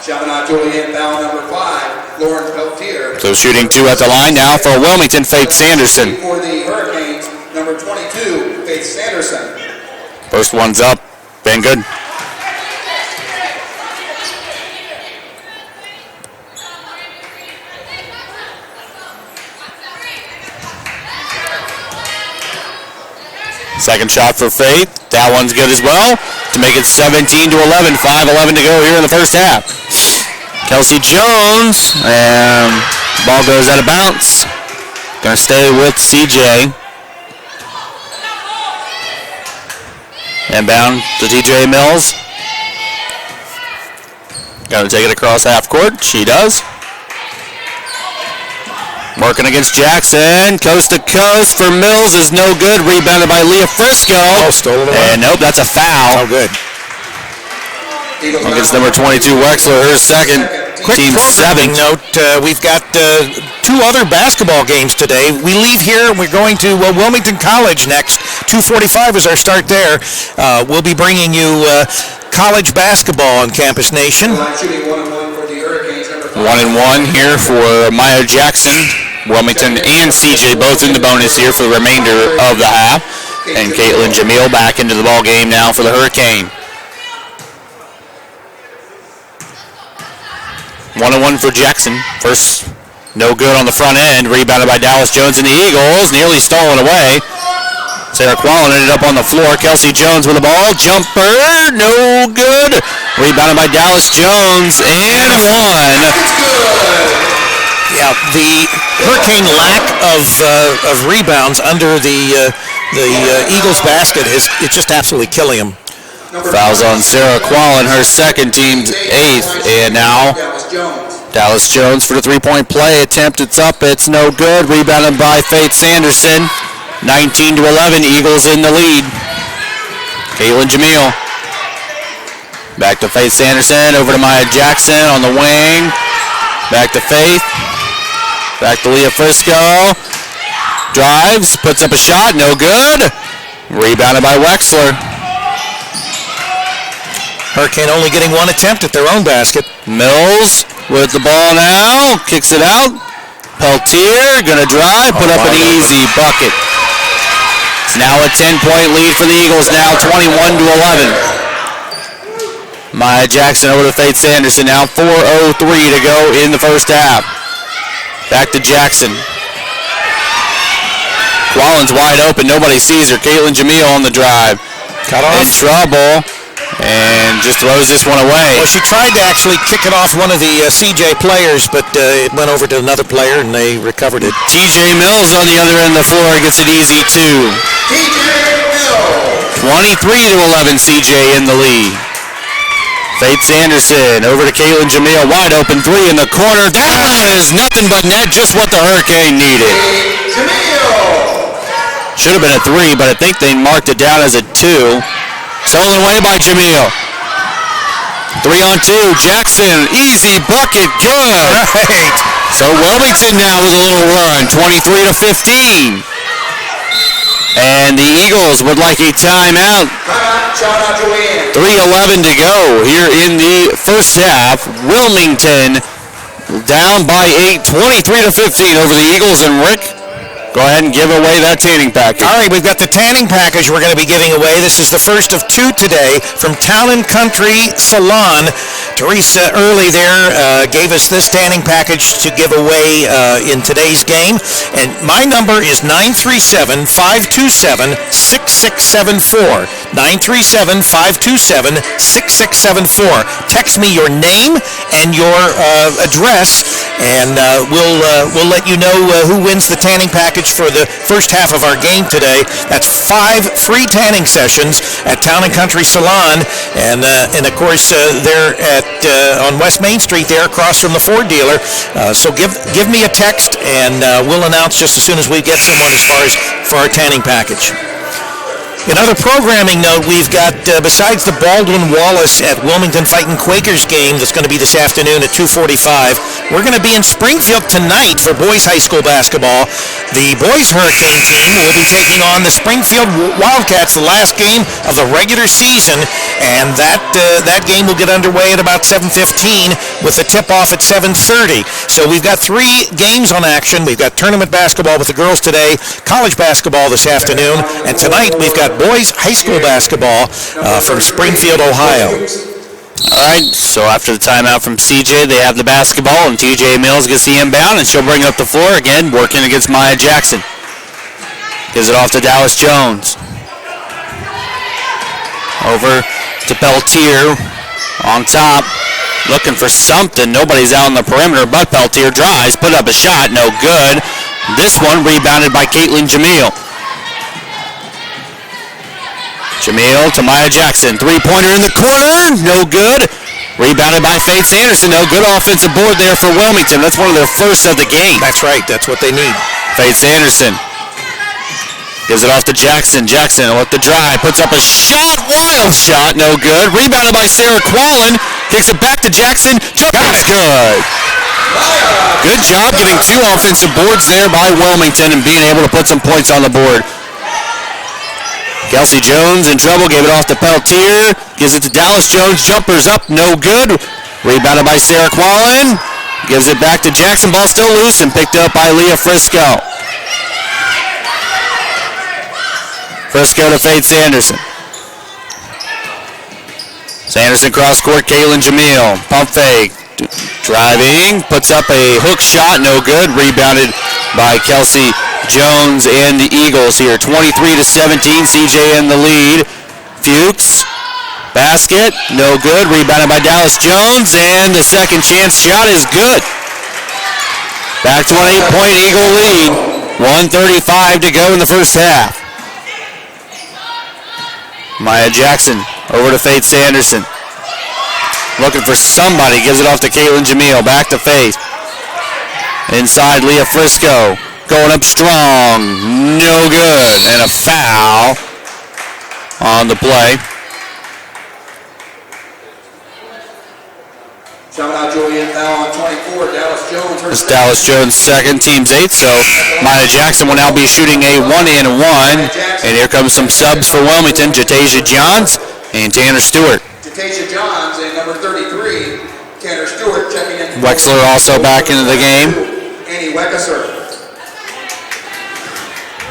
Chaminade Julienne, foul number 5, Lauren Peltier. So shooting two at the line now for Wilmington, Faith Sanderson. For the Hurricanes, number 22, Faith Sanderson. First one's up. Been good. Second shot for Faith. That one's good as well to make it 17-11. 5:11 to go here in the first half. Kelsey Jones, and ball goes out of bounds. Gonna stay with CJ. Inbound to TJ Mills. Got to take it across half court. She does. Working against Jackson. Coast to coast for Mills is no good. Rebounded by Leah Frisco. Oh, stolen away. And nope, that's a foul. Oh, good. Against number 22, Wexler, her second. Quick Team programming 7. note, we've got two other basketball games today. We leave here and we're going to Wilmington College next. 2:45 is our start there. We'll be bringing you college basketball on Campus Nation. 1-1 here for Maya Jackson. Wilmington and CJ both in the bonus here for the remainder of the half. And Caitlin Jamil back into the ball game now for the Hurricane. 1-1 for Jackson. First, no good on the front end. Rebounded by Dallas Jones and the Eagles. Nearly stolen away. Sarah Quallen ended up on the floor. Kelsey Jones with the ball. Jumper, no good. Rebounded by Dallas Jones and one. Yeah, the Hurricane lack of rebounds under the Eagles basket is just absolutely killing them. Fouls on Sarah Quallen, her second, team's 8th, and now Dallas Jones for the three-point play attempt. It's up. It's no good. Rebounded by Faith Sanderson. 19-11. Eagles in the lead. Caitlin Jamil. Back to Faith Sanderson. Over to Maya Jackson on the wing. Back to Faith. Back to Leah Frisco. Drives. Puts up a shot. No good. Rebounded by Wexler. Hurricane only getting one attempt at their own basket. Mills with the ball now. Kicks it out. Peltier going to drive. Put up an easy bucket. It's now a 10-point lead for the Eagles. Now 21-11. Maya Jackson over to Faith Sanderson. Now 4:03 to go in the first half. Back to Jackson. Quallen's wide open. Nobody sees her. Caitlin Jamil on the drive. Cut off. In trouble. And just throws this one away. Well, she tried to actually kick it off one of the CJ players, but it went over to another player, and they recovered it. TJ Mills on the other end of the floor gets it easy, too. TJ Mills. 23-11, CJ in the lead. Faith Sanderson over to Caitlin Jamil. Wide open three in the corner. That is nothing but net, just what the Hurricane needed. Jamil. Should have been a three, but I think they marked it down as a two. Stolen away by Jamil. 3-on-2. Jackson. Easy bucket. Good. Right. So Wilmington now with a little run. 23-15. And the Eagles would like a timeout. Chaminade Julienne. 3:11 to go here in the first half. Wilmington down by 8. 23-15 over the Eagles. And Rick, go ahead and give away that tanning package. All right, we've got the tanning package we're going to be giving away. This is the first of two today from Town & Country Salon. Teresa early there gave us this tanning package to give away in today's game. And my number is 937-527-6674. 937-527-6674. Text me your name and your address, and we'll let you know who wins the tanning package for the first half of our game today. That's 5 free tanning sessions at Town & Country Salon, and of course they're at on West Main Street there across from the Ford dealer. So give me a text, and we'll announce just as soon as we get someone as far as for our tanning package. Another programming note, we've got, besides the Baldwin-Wallace at Wilmington Fighting Quakers game that's going to be this afternoon at 2:45, we're going to be in Springfield tonight for boys high school basketball. The boys Hurricane team will be taking on the Springfield Wildcats, the last game of the regular season, and that game will get underway at about 7:15 with a tip-off at 7:30. So we've got 3 games on action. We've got tournament basketball with the girls today, college basketball this afternoon, and tonight we've got boys high school basketball from Springfield, Ohio. All right, so after the timeout from CJ, they have the basketball, and TJ Mills gets the inbound, and she'll bring it up the floor again, working against Maya Jackson. Gives it off to Dallas Jones. Over to Peltier on top, looking for something. Nobody's out on the perimeter, but Peltier drives, put up a shot, no good. This one rebounded by Caitlin Jamil. Jamil to Maya Jackson. Three-pointer in the corner. No good. Rebounded by Faith Sanderson. No good offensive board there for Wilmington. That's one of their first of the game. That's right. That's what they need. Faith Sanderson gives it off to Jackson. Jackson with the drive. Puts up a shot. Wild shot. No good. Rebounded by Sarah Quallen. Kicks it back to Jackson. Jumper's good. Good job getting 2 offensive boards there by Wilmington and being able to put some points on the board. Kelsey Jones in trouble, gave it off to Peltier, gives it to Dallas Jones, jumpers up, no good. Rebounded by Sarah Quallen, gives it back to Jackson, ball still loose and picked up by Leah Frisco. Frisco to Faith Sanderson. Sanderson cross court, Caitlin Jamil, pump fake, driving, puts up a hook shot, no good, rebounded by Kelsey Jones and the Eagles here. 23-17, CJ in the lead. Fuchs, basket, no good, rebounded by Dallas Jones, and the second chance shot is good. Back to an 8-point Eagle lead. 1:35 to go in the first half. Maya Jackson over to Faith Sanderson. Looking for somebody. Gives it off to Caitlin Jamil. Back to Faith. Inside, Leah Frisco. Going up strong. No good. And a foul on the play. Chaminade Julienne now on 24. Dallas Jones. It's Dallas Jones' second, team's 8. So Maya Jackson will now be shooting a 1-and-1. And here comes some subs for Wilmington. Jatasia Johns and Tanner Stewart. Jatasia Johns and number 33, Tanner Stewart checking in. Wexler also back into the game. Annie Weckesser.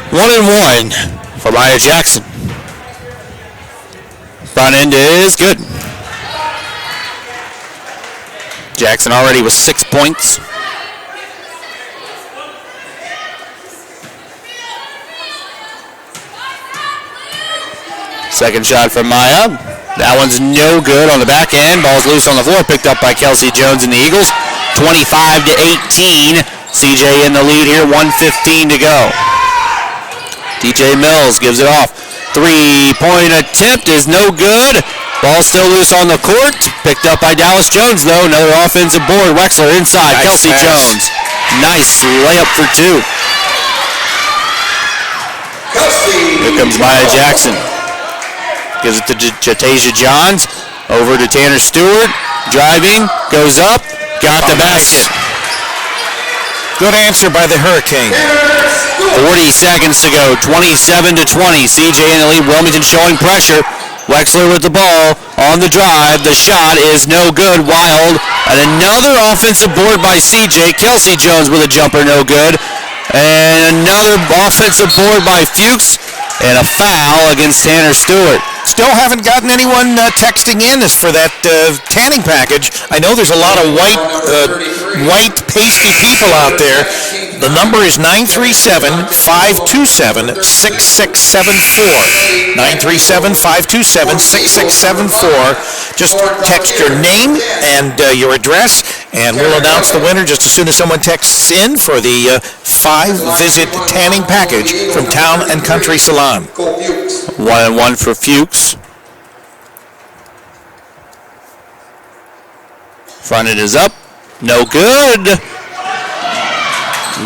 1-and-1 for Maya Jackson. Front end is good. Jackson already with 6 points. Second shot from Maya. That one's no good on the back end. Ball's loose on the floor, picked up by Kelsey Jones and the Eagles. 25-18. CJ in the lead here, 1:15 to go. DJ Mills gives it off. Three-point attempt is no good. Ball still loose on the court. Picked up by Dallas Jones, though. Another offensive board. Wexler inside. Nice Kelsey pass. Jones. Nice layup for 2. Kelsey. Here comes Maya Jackson. Gives it to Jatasia Johns. Over to Tanner Stewart. Driving. Goes up. Got the basket. Good answer by the Hurricane. 40 seconds to go. 27-20. CJ in the lead. Wilmington showing pressure. Wexler with the ball on the drive. The shot is no good. Wild. And another offensive board by CJ. Kelsey Jones with a jumper, no good. And another offensive board by Fuchs. And a foul against Tanner Stewart. Still haven't gotten anyone texting in as for that tanning package. I know there's a lot of white pasty people out there. The number is 937-527-6674. 937-527-6674. Just text your name and your address, and we'll announce the winner just as soon as someone texts in for the 5-visit tanning package from Town and Country Salon. 1-and-1 for Fuchs. Fronted is up. No good.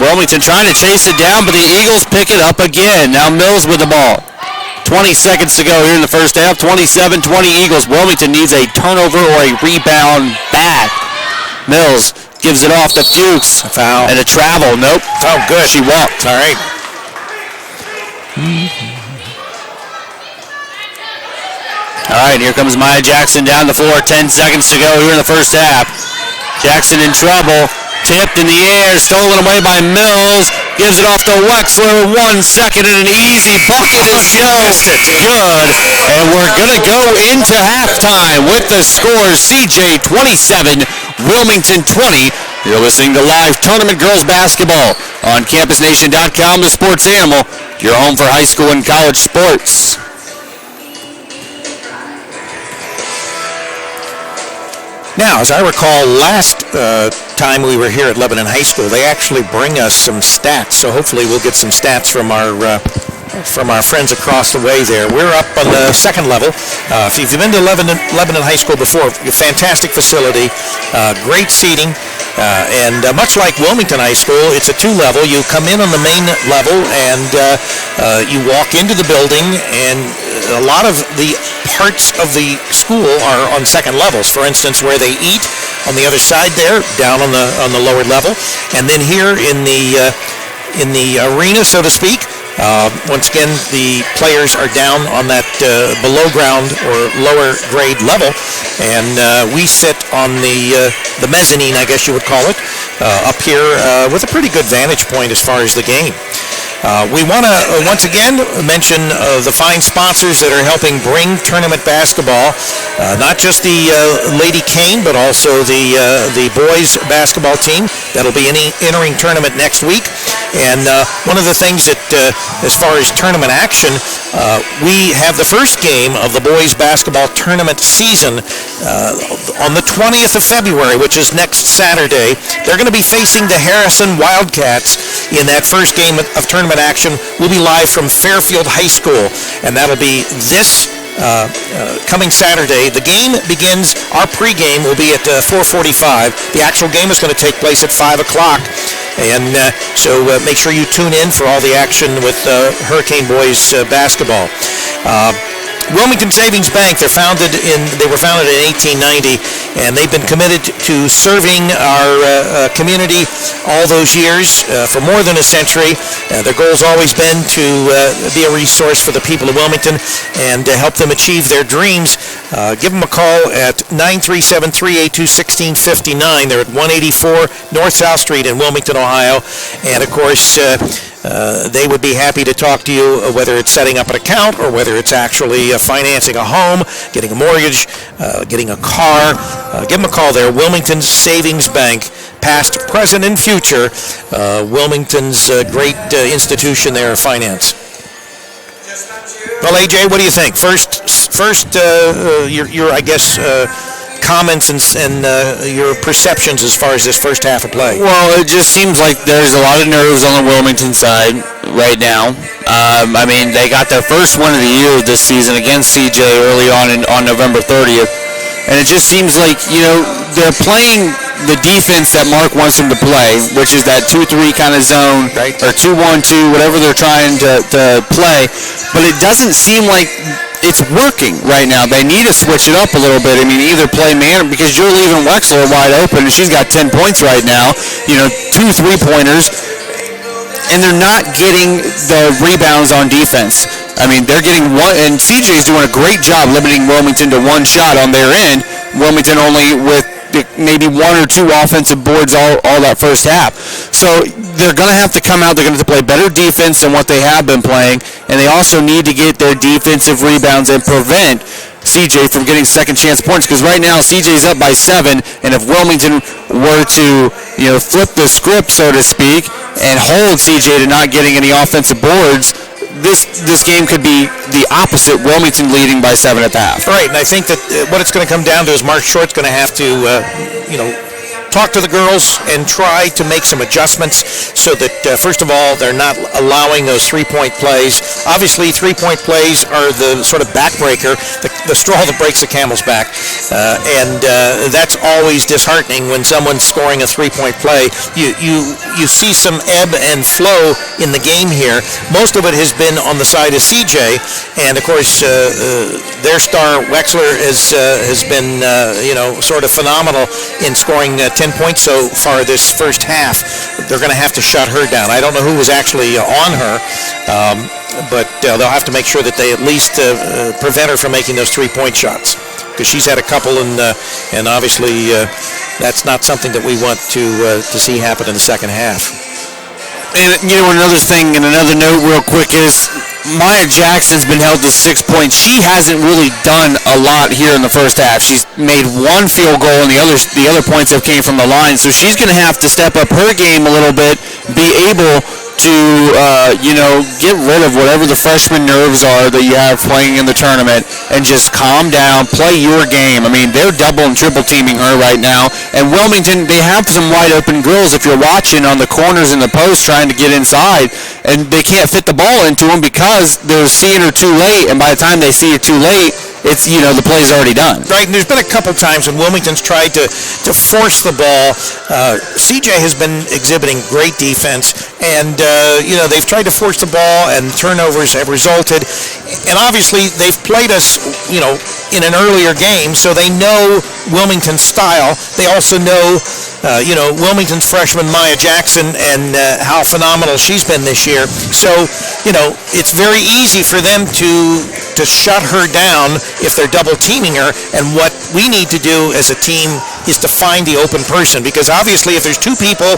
Wilmington trying to chase it down, but the Eagles pick it up again. Now Mills with the ball. 20 seconds to go here in the first half. 27-20 Eagles. Wilmington needs a turnover or a rebound back. Mills gives it off to Fuchs. A foul. And a travel. Nope. Oh, good. She walked. All right. All right, here comes Maya Jackson down the floor. 10 seconds to go here in the first half. Jackson in trouble. Tipped in the air, stolen away by Mills. Gives it off to Wexler. 1 second and an easy bucket is just good. And we're going to go into halftime with the score CJ 27, Wilmington 20. You're listening to live tournament girls basketball on CampusNation.com, the sports animal, your home for high school and college sports. Now, as I recall, last time we were here at Lebanon High School, they actually bring us some stats. So hopefully we'll get some stats from our friends across the way there. We're up on the second level. If you've been to Lebanon High School before, a fantastic facility, great seating, and much like Wilmington High School, it's a 2-level. You come in on the main level and you walk into the building, and a lot of the parts of the school are on second levels. For instance, where they eat on the other side there, down on the lower level, and then here in the arena, so to speak. Once again, the players are down on that below ground or lower grade level, and we sit on the mezzanine, I guess you would call it, up here with a pretty good vantage point as far as the game. We want to once again mention the fine sponsors that are helping bring tournament basketball, not just the Lady Cane, but also the boys basketball team that'll be entering tournament next week. And one of the things that, as far as tournament action, we have the first game of the boys basketball tournament season on the 20th of February, which is next Saturday. They're going to be facing the Harrison Wildcats in that first game of tournament action. Will be live from Fairfield High School, and that'll be this coming Saturday. The game begins, our pregame will be at 4:45. The actual game is going to take place at 5 o'clock. And so make sure you tune in for all the action with Hurricane Boys basketball. Wilmington Savings Bank, they were founded in 1890, and they've been committed to serving our community all those years for more than a century. Their goal has always been to be a resource for the people of Wilmington and to help them achieve their dreams. Give them a call at 937-382-1659. They're at 184 North South Street in Wilmington, Ohio. And, of course, they would be happy to talk to you, whether it's setting up an account or whether it's actually financing a home, getting a mortgage, getting a car. Give them a call there. Wilmington Savings Bank, past, present, and future. Wilmington's great institution there of finance. Well, AJ, what do you think? First, your I guess, comments and your perceptions as far as this first half of play. Well, it just seems like there's a lot of nerves on the Wilmington side right now. I mean, they got their first win of the year this season against CJ early on November 30th. And it just seems like, they're playing the defense that Mark wants them to play, which is that 2-3 kind of zone, right, or 2-1-2, whatever they're trying to play. But it doesn't seem like it's working right now. They need to switch it up a little bit. I mean, either play man, because you're leaving Wexler wide open, and she's got 10 points right now, 2 3-pointers, and they're not getting the rebounds on defense. I mean, they're getting one, and CJ's doing a great job limiting Wilmington to one shot on their end. Wilmington only with maybe 1 or 2 offensive boards all that first half. So they're going to have to come out. They're going to have to play better defense than what they have been playing, and they also need to get their defensive rebounds and prevent CJ from getting second chance points, because right now CJ's up by 7, and if Wilmington were to flip the script, so to speak, and hold CJ to not getting any offensive boards, this game could be the opposite, Wilmington leading by 7 at the half. Right, and I think that what it's going to come down to is Mark Short's going to have to, talk to the girls and try to make some adjustments so that, first of all, they're not allowing those three-point plays. Obviously, three-point plays are the sort of backbreaker, the straw that breaks the camel's back, and that's always disheartening when someone's scoring a three-point play. You see some ebb and flow in the game here. Most of it has been on the side of CJ, and, of course, their star, Wexler, has been, sort of phenomenal in scoring 10 points so far this first half. They're going to have to shut her down. I don't know who was actually on her, but they'll have to make sure that they at least prevent her from making those three-point shots, because she's had a couple, and obviously that's not something that we want to see happen in the second half. And another thing, and another note real quick is Maya Jackson's been held to 6 points. She hasn't really done a lot here in the first half. She's made 1 field goal, and the other points have came from the line. So she's going to have to step up her game a little bit, be able to get rid of whatever the freshman nerves are that you have playing in the tournament, and just calm down, play your game. I mean, they're double and triple teaming her right now, and Wilmington, they have some wide open girls if you're watching on the corners and the post trying to get inside, and they can't fit the ball into them because they're seeing her too late, and by the time they see her too late, it's, the play's already done. Right, and there's been a couple times when Wilmington's tried to force the ball. CJ has been exhibiting great defense, and, they've tried to force the ball, and turnovers have resulted. And obviously, they've played us, in an earlier game, so they know Wilmington's style. They also know, Wilmington's freshman Maya Jackson and how phenomenal she's been this year. So, it's very easy for them to shut her down if they're double teaming her, and what we need to do as a team is to find the open person, because obviously if there's 2 people,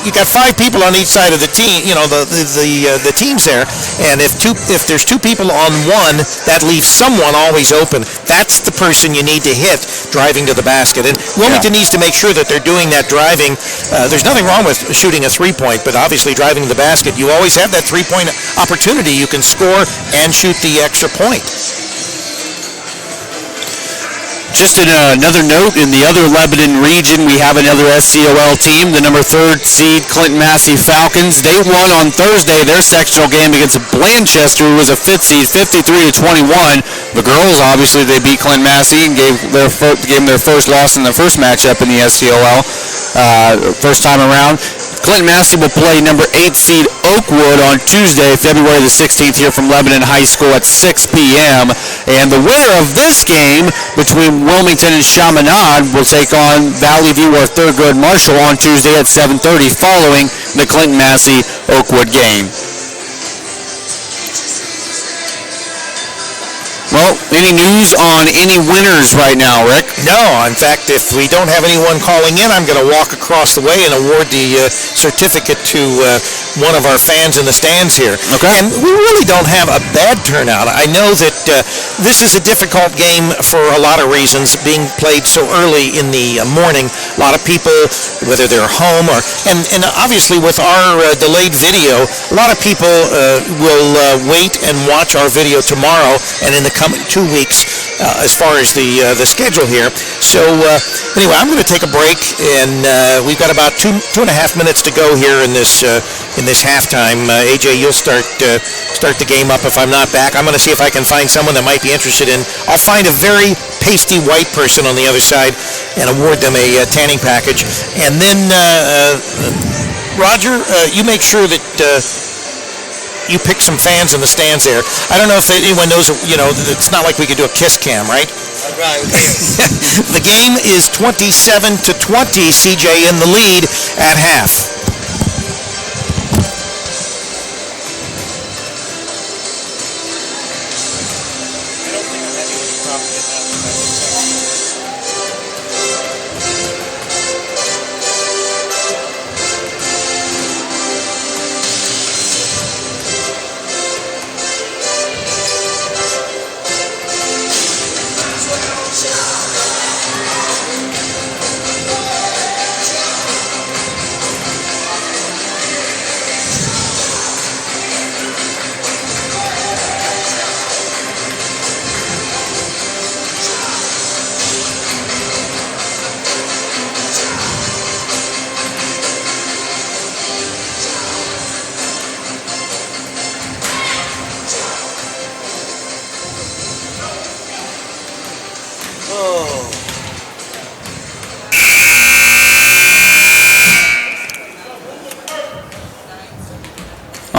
you got 5 people on each side of the team, the teams there, and if there's 2 people on one, that leaves someone always open. That's the person you need to hit driving to the basket, and Wilmington needs to make sure that they're doing that driving. There's nothing wrong with shooting a 3-point, but obviously driving to the basket, you always have that 3-point opportunity. You can score and shoot the extra point. Just another note, in the other Lebanon region, we have another SCOL team, the number 3rd seed Clinton Massey Falcons. They won on Thursday their sectional game against Blanchester, who was a 5th seed, 53-21. The girls, obviously, they beat Clint Massey and gave them their first loss in the first matchup in the SCOL first time around. Clinton Massey will play number 8 seed Oakwood on Tuesday, February the 16th here from Lebanon High School at 6 p.m. And the winner of this game between Wilmington and Chaminade will take on Valley View or Thurgood Marshall on Tuesday at 7:30 following the Clinton Massey Oakwood game. Well, any news on any winners right now, Rick? No. In fact, if we don't have anyone calling in, I'm going to walk across the way and award the certificate to one of our fans in the stands here. Okay. And we really don't have a bad turnout. I know that this is a difficult game for a lot of reasons, being played so early in the morning. A lot of people, whether they're home or... And obviously with our delayed video, a lot of people will wait and watch our video tomorrow and in the coming 2 weeks as far as the schedule here. So anyway, I'm going to take a break, and we've got about two and a half minutes to go here in this halftime. AJ, you'll start the game up if I'm not back. I'm going to see if I can find someone that might be interested in. I'll find a very pasty white person on the other side and award them a tanning package. And then Roger, you make sure that you pick some fans in the stands there. I don't know if anyone knows, it's not like we could do a kiss cam, right? Right. The game is 27-20, CJ in the lead at half.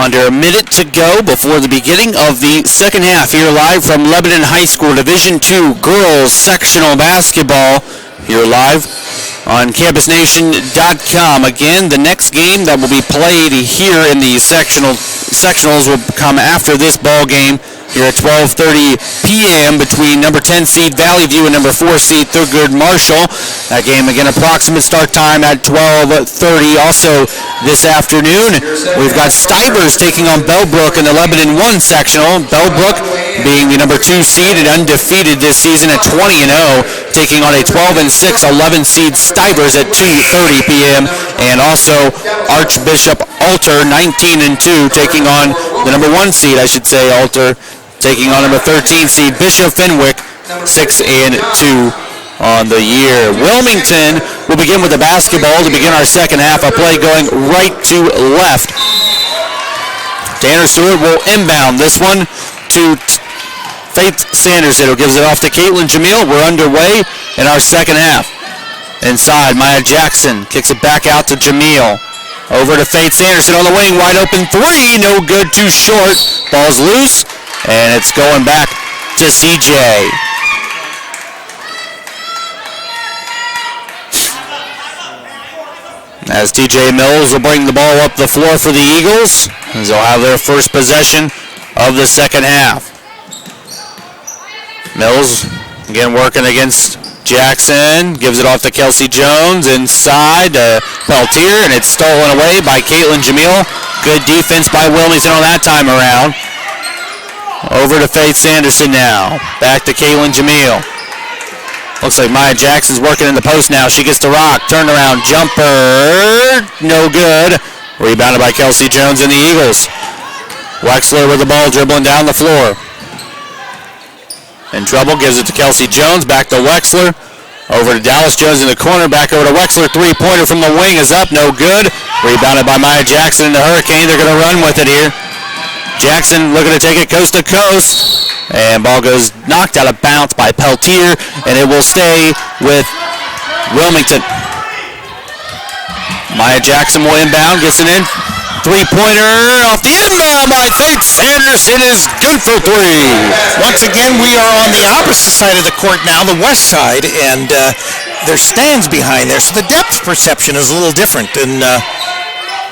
Under a minute to go before the beginning of the second half. Here live from Lebanon High School Division II Girls Sectional Basketball. Here live on CampusNation.com. Again, the next game that will be played here in the sectionals will come after this ball game here at 12:30 p.m. between number 10 seed Valley View and number 4 seed Thurgood Marshall. That game, again, approximate start time at 12:30. Also this afternoon, we've got Stivers taking on Bellbrook in the Lebanon 1 sectional. Bellbrook being the number 2 seed and undefeated this season at 20-0, taking on a 12-6 11 seed Stivers at 2:30 p.m. And also Archbishop Alter, 19-2, taking on the number 1 seed, Alter, taking on number 13 seed Bishop Fenwick, 6-2 on the year. Wilmington will begin with the basketball to begin our second half. A play going right to left. Tanner Stewart will inbound this one to Faith Sanderson, who gives it off to Caitlin Jamil. We're underway in our second half. Inside, Maya Jackson kicks it back out to Jamil. Over to Faith Sanderson on the wing, wide open three, no good, too short. Ball's loose, and it's going back to CJ. As TJ Mills will bring the ball up the floor for the Eagles, as they'll have their first possession of the second half. Mills, again working against Jackson, gives it off to Kelsey Jones, inside to Peltier, and it's stolen away by Caitlin Jamil. Good defense by Wilmington on that time around. Over to Faith Sanderson now. Back to Caitlin Jamil. Looks like Maya Jackson's working in the post now. She gets the rock. Turnaround jumper. No good. Rebounded by Kelsey Jones and the Eagles. Wexler with the ball dribbling down the floor. In trouble. Gives it to Kelsey Jones. Back to Wexler. Over to Dallas Jones in the corner. Back over to Wexler. Three-pointer from the wing is up. No good. Rebounded by Maya Jackson and the Hurricane. They're going to run with it here. Jackson looking to take it coast to coast. And ball goes knocked out of bounds by Peltier, and it will stay with Wilmington. Maya Jackson will inbound, gets it in. Three-pointer off the inbound by Faith Sanderson is good for three. Once again, we are on the opposite side of the court now, the west side, and there's stands behind there, so the depth perception is a little different, and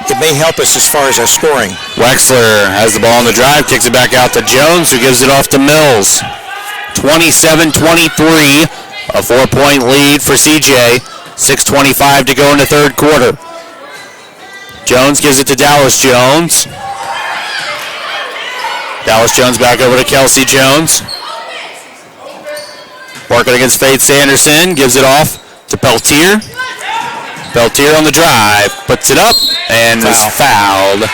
it may help us as far as our scoring. Wexler has the ball on the drive, kicks it back out to Jones, who gives it off to Mills. 27-23, a 4-point lead for CJ. 6:25 to go in the third quarter. Jones gives it to Dallas Jones. Dallas Jones back over to Kelsey Jones. Working against Faith Sanderson, gives it off to Peltier. Peltier on the drive, puts it up, and is fouled,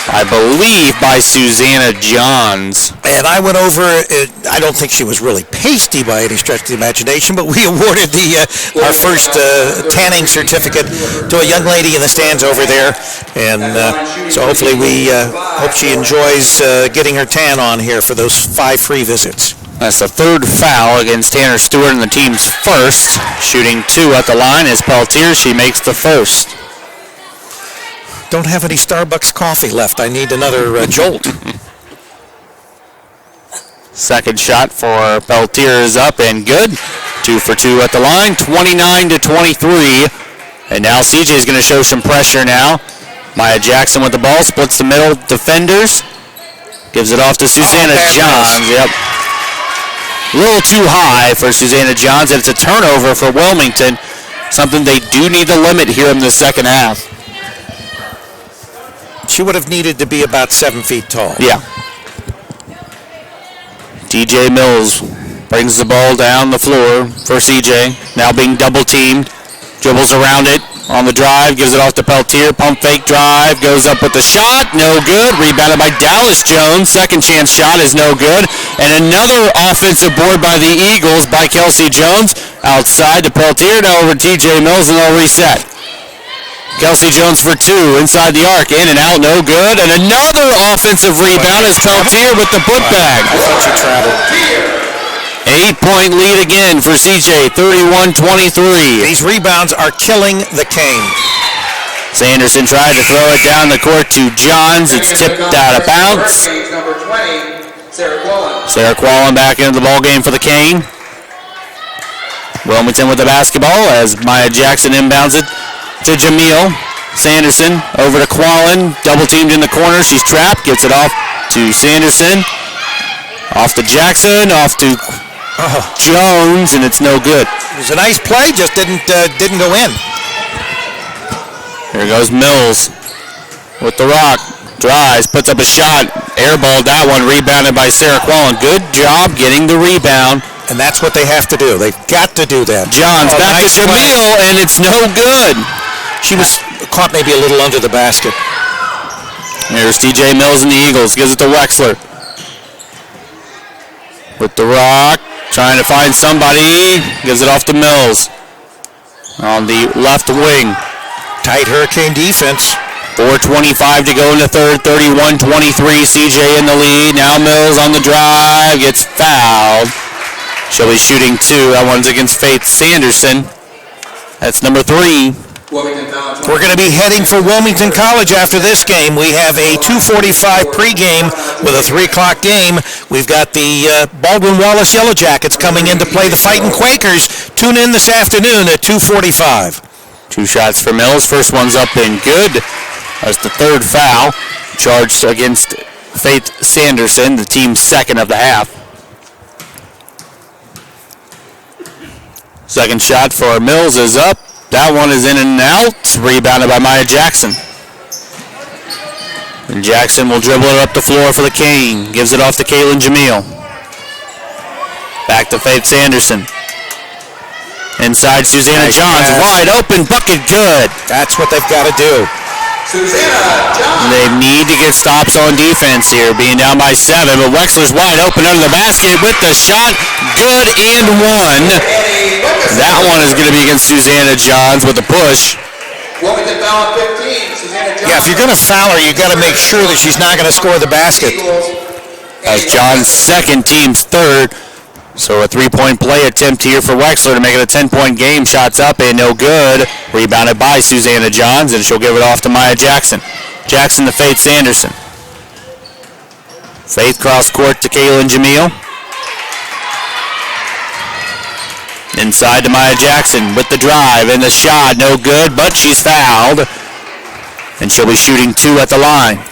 I believe, by Susanna Johns. And I went over, I don't think she was really pasty by any stretch of the imagination, but we awarded our first tanning certificate to a young lady in the stands over there. And so hopefully we hope she enjoys getting her tan on here for those 5 free visits. That's the third foul against Tanner Stewart and the team's first. Shooting 2 at the line is Peltier. She makes the first. Don't have any Starbucks coffee left. I need another jolt. Second shot for Peltier is up and good. 2 for 2 at the line. 29-23. And now CJ is going to show some pressure now. Maya Jackson with the ball. Splits the middle defenders. Gives it off to Susanna Johns. Yep. A little too high for Susanna Johns. And it's a turnover for Wilmington. Something they do need to limit here in the second half. She would have needed to be about 7 feet tall. Yeah. TJ Mills brings the ball down the floor for CJ. Now being double teamed. Dribbles around it on the drive. Gives it off to Peltier. Pump fake drive. Goes up with the shot. No good. Rebounded by Dallas Jones. Second chance shot is no good. And another offensive board by the Eagles by Kelsey Jones. Outside to Peltier. Now over to TJ Mills, and they'll reset. Kelsey Jones for 2 inside the arc, in and out, no good. And another offensive rebound is Peltier with the putback. 8-point lead again for CJ, 31-23. These rebounds are killing the Cane. Sanderson tried to throw it down the court to Johns. It's tipped out of bounds. Sarah Quallen back into the ball game for the Cane. Wilmington with the basketball as Maya Jackson inbounds it to Jamil. Sanderson over to Quallen, double teamed in the corner. She's trapped, gets it off to Sanderson. Off to Jackson, off to Jones, and it's no good. It was a nice play, just didn't go in. Here goes Mills with the rock. Drives, puts up a shot, airballed that one, rebounded by Sarah Quallen. Good job getting the rebound. And that's what they have to do. They've got to do that. Johns back to Jamil, and it's no good. She was caught maybe a little under the basket. Here's TJ Mills and the Eagles. Gives it to Wexler. With the rock. Trying to find somebody. Gives it off to Mills. On the left wing. Tight Hurricane defense. 4:25 to go in the third. 31-23. CJ in the lead. Now Mills on the drive. Gets fouled. She'll be shooting 2. That one's against Faith Sanderson. That's number 3. We're going to be heading for Wilmington College after this game. We have a 2:45 pregame with a 3 o'clock game. We've got the Baldwin Wallace Yellow Jackets coming in to play the Fighting Quakers. Tune in this afternoon at 2:45. 2 shots for Mills. First one's up and good. That's the third foul charged against Faith Sanderson, the team's second of the half. Second shot for Mills is up. That one is in and out. Rebounded by Maya Jackson. And Jackson will dribble it up the floor for the Cane. Gives it off to Caitlin Jamil. Back to Faith Sanderson. Inside Susanna Johns. Wide open. Bucket good. That's what they've got to do. They need to get stops on defense here, being down by 7, but Wexler's wide open under the basket with the shot. Good and one. That one is going to be against Susanna Johns with a push. Yeah, if you're going to foul her, you got to make sure that she's not going to score the basket. That's John's second, team's third. So a three-point play attempt here for Wexler to make it a 10-point game. Shots up and no good. Rebounded by Susanna Johns, and she'll give it off to Maya Jackson. Jackson to Faith Sanderson. Faith cross court to Kaylin Jamil. Inside to Maya Jackson with the drive and the shot. No good, but she's fouled. And she'll be shooting 2 at the line.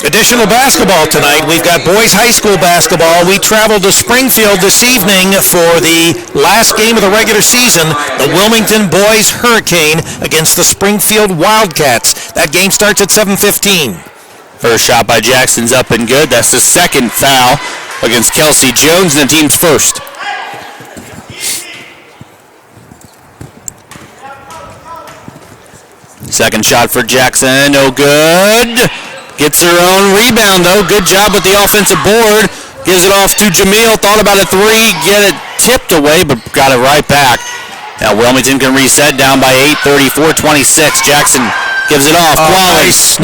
Additional basketball tonight. We've got boys high school basketball. We traveled to Springfield this evening for the last game of the regular season, the Wilmington boys Hurricane against the Springfield Wildcats. That game starts at 7:15. First shot by Jackson's up and good. That's the second foul against Kelsey Jones and the team's first. Second shot for Jackson, no good. Gets her own rebound, though. Good job with the offensive board. Gives it off to Jamil. Thought about a three. Get it tipped away, but got it right back. Now Wilmington can reset down by 8, 34-26. Jackson gives it off. Nice.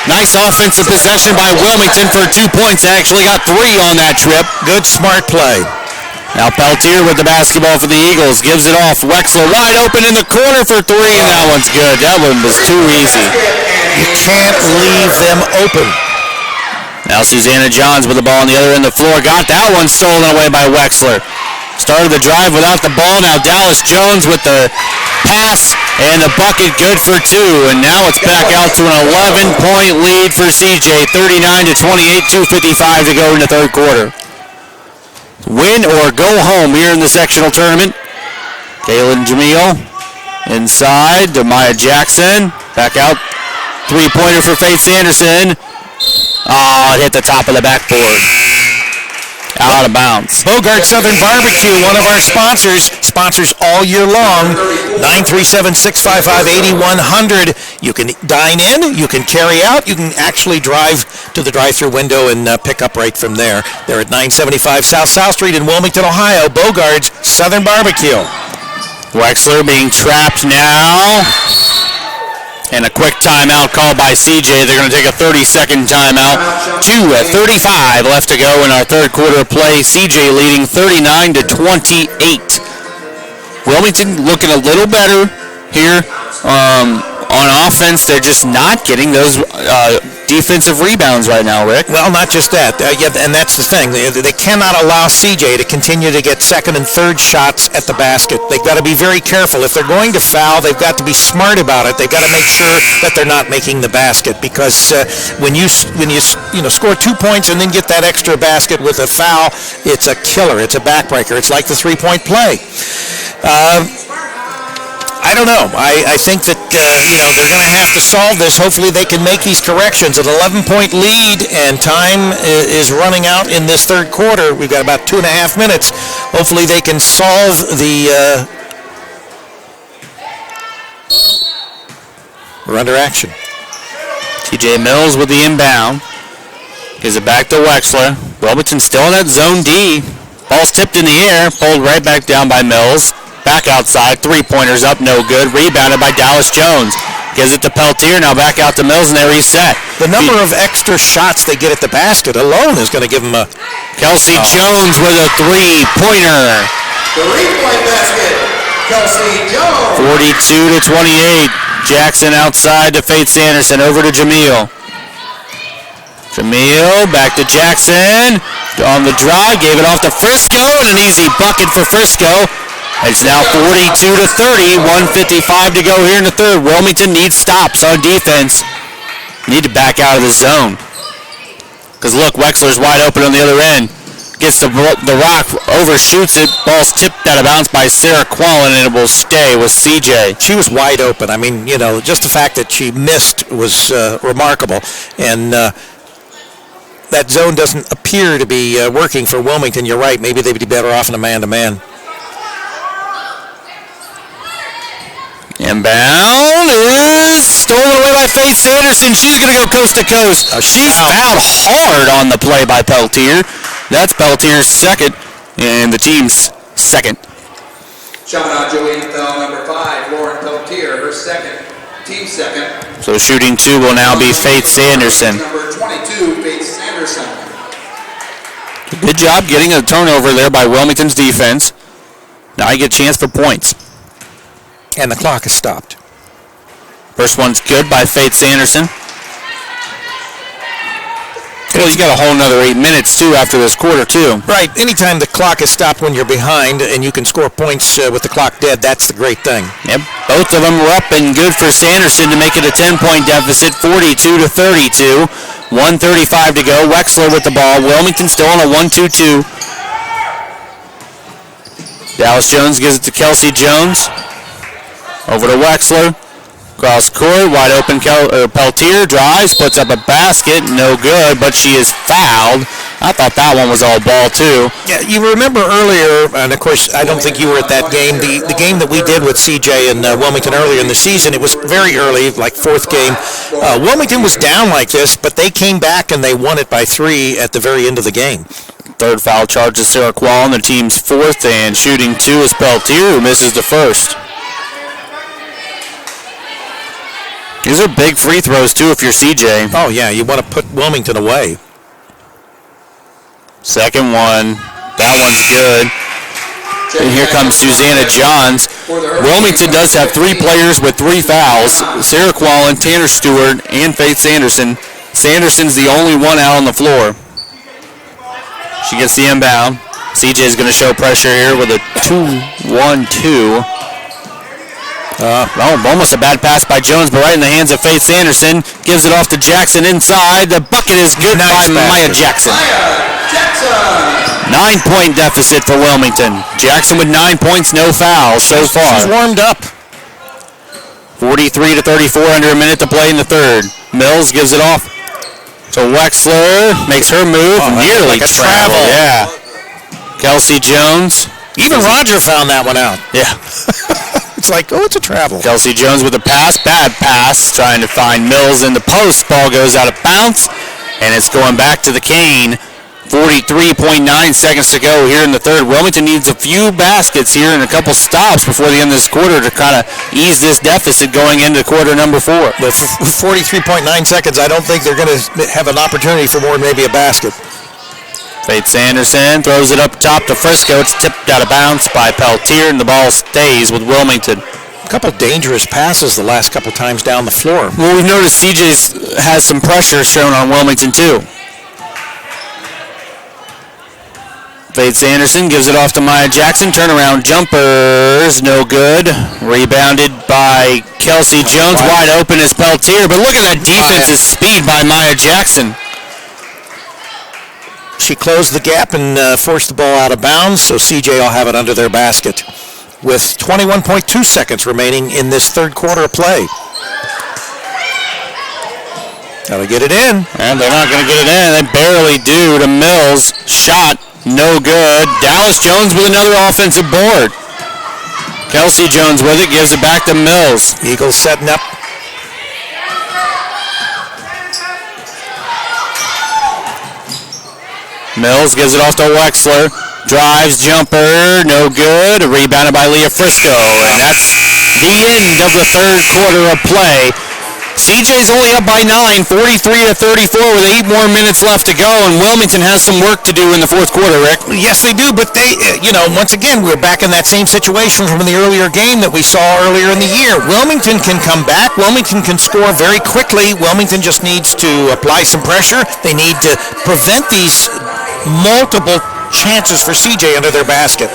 Nice offensive possession by Wilmington for 2 points. Actually got 3 on that trip. Good, smart play. Now Peltier with the basketball for the Eagles. Gives it off. Wexler wide open in the corner for 3, and that one's good. That one was too easy. You can't leave them open. Now Susanna Johns with the ball on the other end of the floor. Got that one stolen away by Wexler. Started the drive without the ball. Now Dallas Jones with the pass and the bucket, good for 2. And now it's back out to an 11-point lead for CJ. 39-28, 2:55 to go in the third quarter. Win or go home here in the sectional tournament. Kaylin Jamil inside to Maya Jackson. Back out. Three-pointer for Faith Sanderson. Oh, it hit the top of the backboard. Out of bounds. Bogart Southern Barbecue, one of our sponsors all year long. 937-655-8100. You can dine in, you can carry out, you can actually drive to the drive-thru window and pick up right from there. They're at 975 South Street in Wilmington, Ohio. Bogart's Southern Barbecue. Wexler being trapped now. And a quick timeout called by CJ. They're going to take a 30-second timeout. 2:35 left to go in our third quarter of play. CJ leading 39-28. Wilmington looking a little better here on offense. They're just not getting those defensive rebounds right now, Rick. Well, not just that. And that's the thing. They cannot allow CJ to continue to get second and third shots at the basket. They've got to be very careful. If they're going to foul, they've got to be smart about it. They've got to make sure that they're not making the basket, because when you score 2 points and then get that extra basket with a foul, it's a killer. It's a backbreaker. It's like the three-point play. I don't know. I think that, they're going to have to solve this. Hopefully they can make these corrections. An 11-point lead, and time is running out in this third quarter. We've got about 2.5 minutes. Hopefully they can solve the... We're under action. TJ Mills with the inbound. Gives it back to Wexler. Wilmington still in that zone D. Ball's tipped in the air. Pulled right back down by Mills. Back outside, three-pointers up, no good. Rebounded by Dallas Jones. Gives it to Peltier, now back out to Mills, and they reset. The number of extra shots they get at the basket alone is going to give them a... Kelsey Jones with a three-pointer. Three-point basket, Kelsey Jones. 42-28. Jackson outside to Faith Sanderson, over to Jamil. Jamil, back to Jackson. On the drive, gave it off to Frisco, and an easy bucket for Frisco. It's now 42-30, 1:55 to go here in the third. Wilmington needs stops on defense. Need to back out of the zone. Because look, Wexler's wide open on the other end. Gets the rock, overshoots it. Ball's tipped out of bounds by Sarah Quallen, and it will stay with CJ. She was wide open. I mean, just the fact that she missed was remarkable. And that zone doesn't appear to be working for Wilmington. You're right. Maybe they'd be better off in a man-to-man. Inbound is stolen away by Faith Sanderson. She's going to go coast to coast. She's fouled hard on the play by Peltier. That's Peltier's second, and the team's second. Chaminade Julienne foul number 5, Lauren Peltier, her second, team second. So shooting 2 will now be Faith Sanderson. Number 22, Faith Sanderson. Good job getting a turnover there by Wilmington's defense. Now you get a chance for points. And the clock is stopped. First one's good by Faith Sanderson. Well, you got a whole nother 8 minutes, too, after this quarter, too. Right. Anytime the clock is stopped when you're behind and you can score points with the clock dead, that's the great thing. Yep. Both of them were up and good for Sanderson to make it a 10-point deficit, 42-32. 1:35 to go. Wexler with the ball. Wilmington still on a 1-2-2. Dallas Jones gives it to Kelsey Jones. Over to Wexler. Cross court, wide open. Peltier drives, puts up a basket, no good, but she is fouled. I thought that one was all ball, too. Yeah, you remember earlier, and of course, I don't think you were at that game, the game that we did with CJ and Wilmington earlier in the season, it was very early, like fourth game. Wilmington was down like this, but they came back and they won it by 3 at the very end of the game. Third foul charge is Sarah Quallen, the team's fourth, and shooting 2 is Peltier, who misses the first. These are big free throws, too, if you're CJ. Oh, yeah, you want to put Wilmington away. Second one. That one's good. And here comes Susanna Johns. Wilmington does have 3 players with 3 fouls. Sarah Quallen, Tanner Stewart, and Faith Sanderson. Sanderson's the only one out on the floor. She gets the inbound. CJ's going to show pressure here with a 2-1-2. Almost a bad pass by Jones, but right in the hands of Faith Sanderson. Gives it off to Jackson inside. The bucket is good by Maya Jackson. 9-point deficit for Wilmington. Jackson with 9 points, no fouls so far. She's warmed up. 43-34, under a minute to play in the third. Mills gives it off to Wexler. Makes her move. Nearly like a travel. Yeah. Kelsey Jones. Even Roger found that one out. Yeah. It's like, it's a travel. Kelsey Jones with a pass, bad pass, trying to find Mills in the post. Ball goes out of bounds, and it's going back to the Cane. 43.9 seconds to go here in the third. Wilmington needs a few baskets here and a couple stops before the end of this quarter to kind of ease this deficit going into quarter number 4. With 43.9 seconds, I don't think they're going to have an opportunity for more than maybe a basket. Faith Sanderson throws it up top to Frisco. It's tipped out of bounds by Peltier, and the ball stays with Wilmington. A couple dangerous passes the last couple times down the floor. Well, we've noticed CJ's has some pressure shown on Wilmington, too. Faith Sanderson gives it off to Maya Jackson. Turnaround jumpers, no good. Rebounded by Kelsey Jones. Wide open is Peltier, but look at that defensive speed by Maya Jackson. She closed the gap and forced the ball out of bounds, so CJ will have it under their basket with 21.2 seconds remaining in this third quarter of play. Gotta get it in. And they're not going to get it in. They barely do to Mills. Shot, no good. Dallas Jones with another offensive board. Kelsey Jones with it, gives it back to Mills. Eagles setting up. Mills gives it off to Wexler. Drives, jumper, no good. Rebounded by Leah Frisco. And that's the end of the third quarter of play. CJ's only up by 9, 43-34 with 8 more minutes left to go, and Wilmington has some work to do in the fourth quarter, Rick. Yes, they do, but they, once again, we're back in that same situation from the earlier game that we saw earlier in the year. Wilmington can come back. Wilmington can score very quickly. Wilmington just needs to apply some pressure. They need to prevent these multiple chances for CJ under their basket.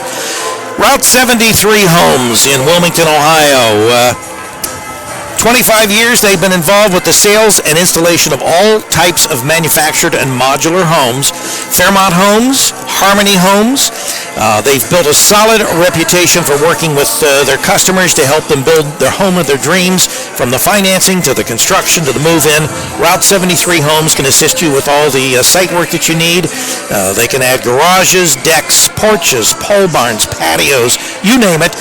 Route 73 Homes in Wilmington, Ohio. 25 years they've been involved with the sales and installation of all types of manufactured and modular homes. Fairmont Homes, Harmony Homes. They've built a solid reputation for working with their customers to help them build their home of their dreams, from the financing to the construction to the move-in. Route 73 Homes can assist you with all the site work that you need. They can add garages, decks, porches, pole barns, patios, you name it.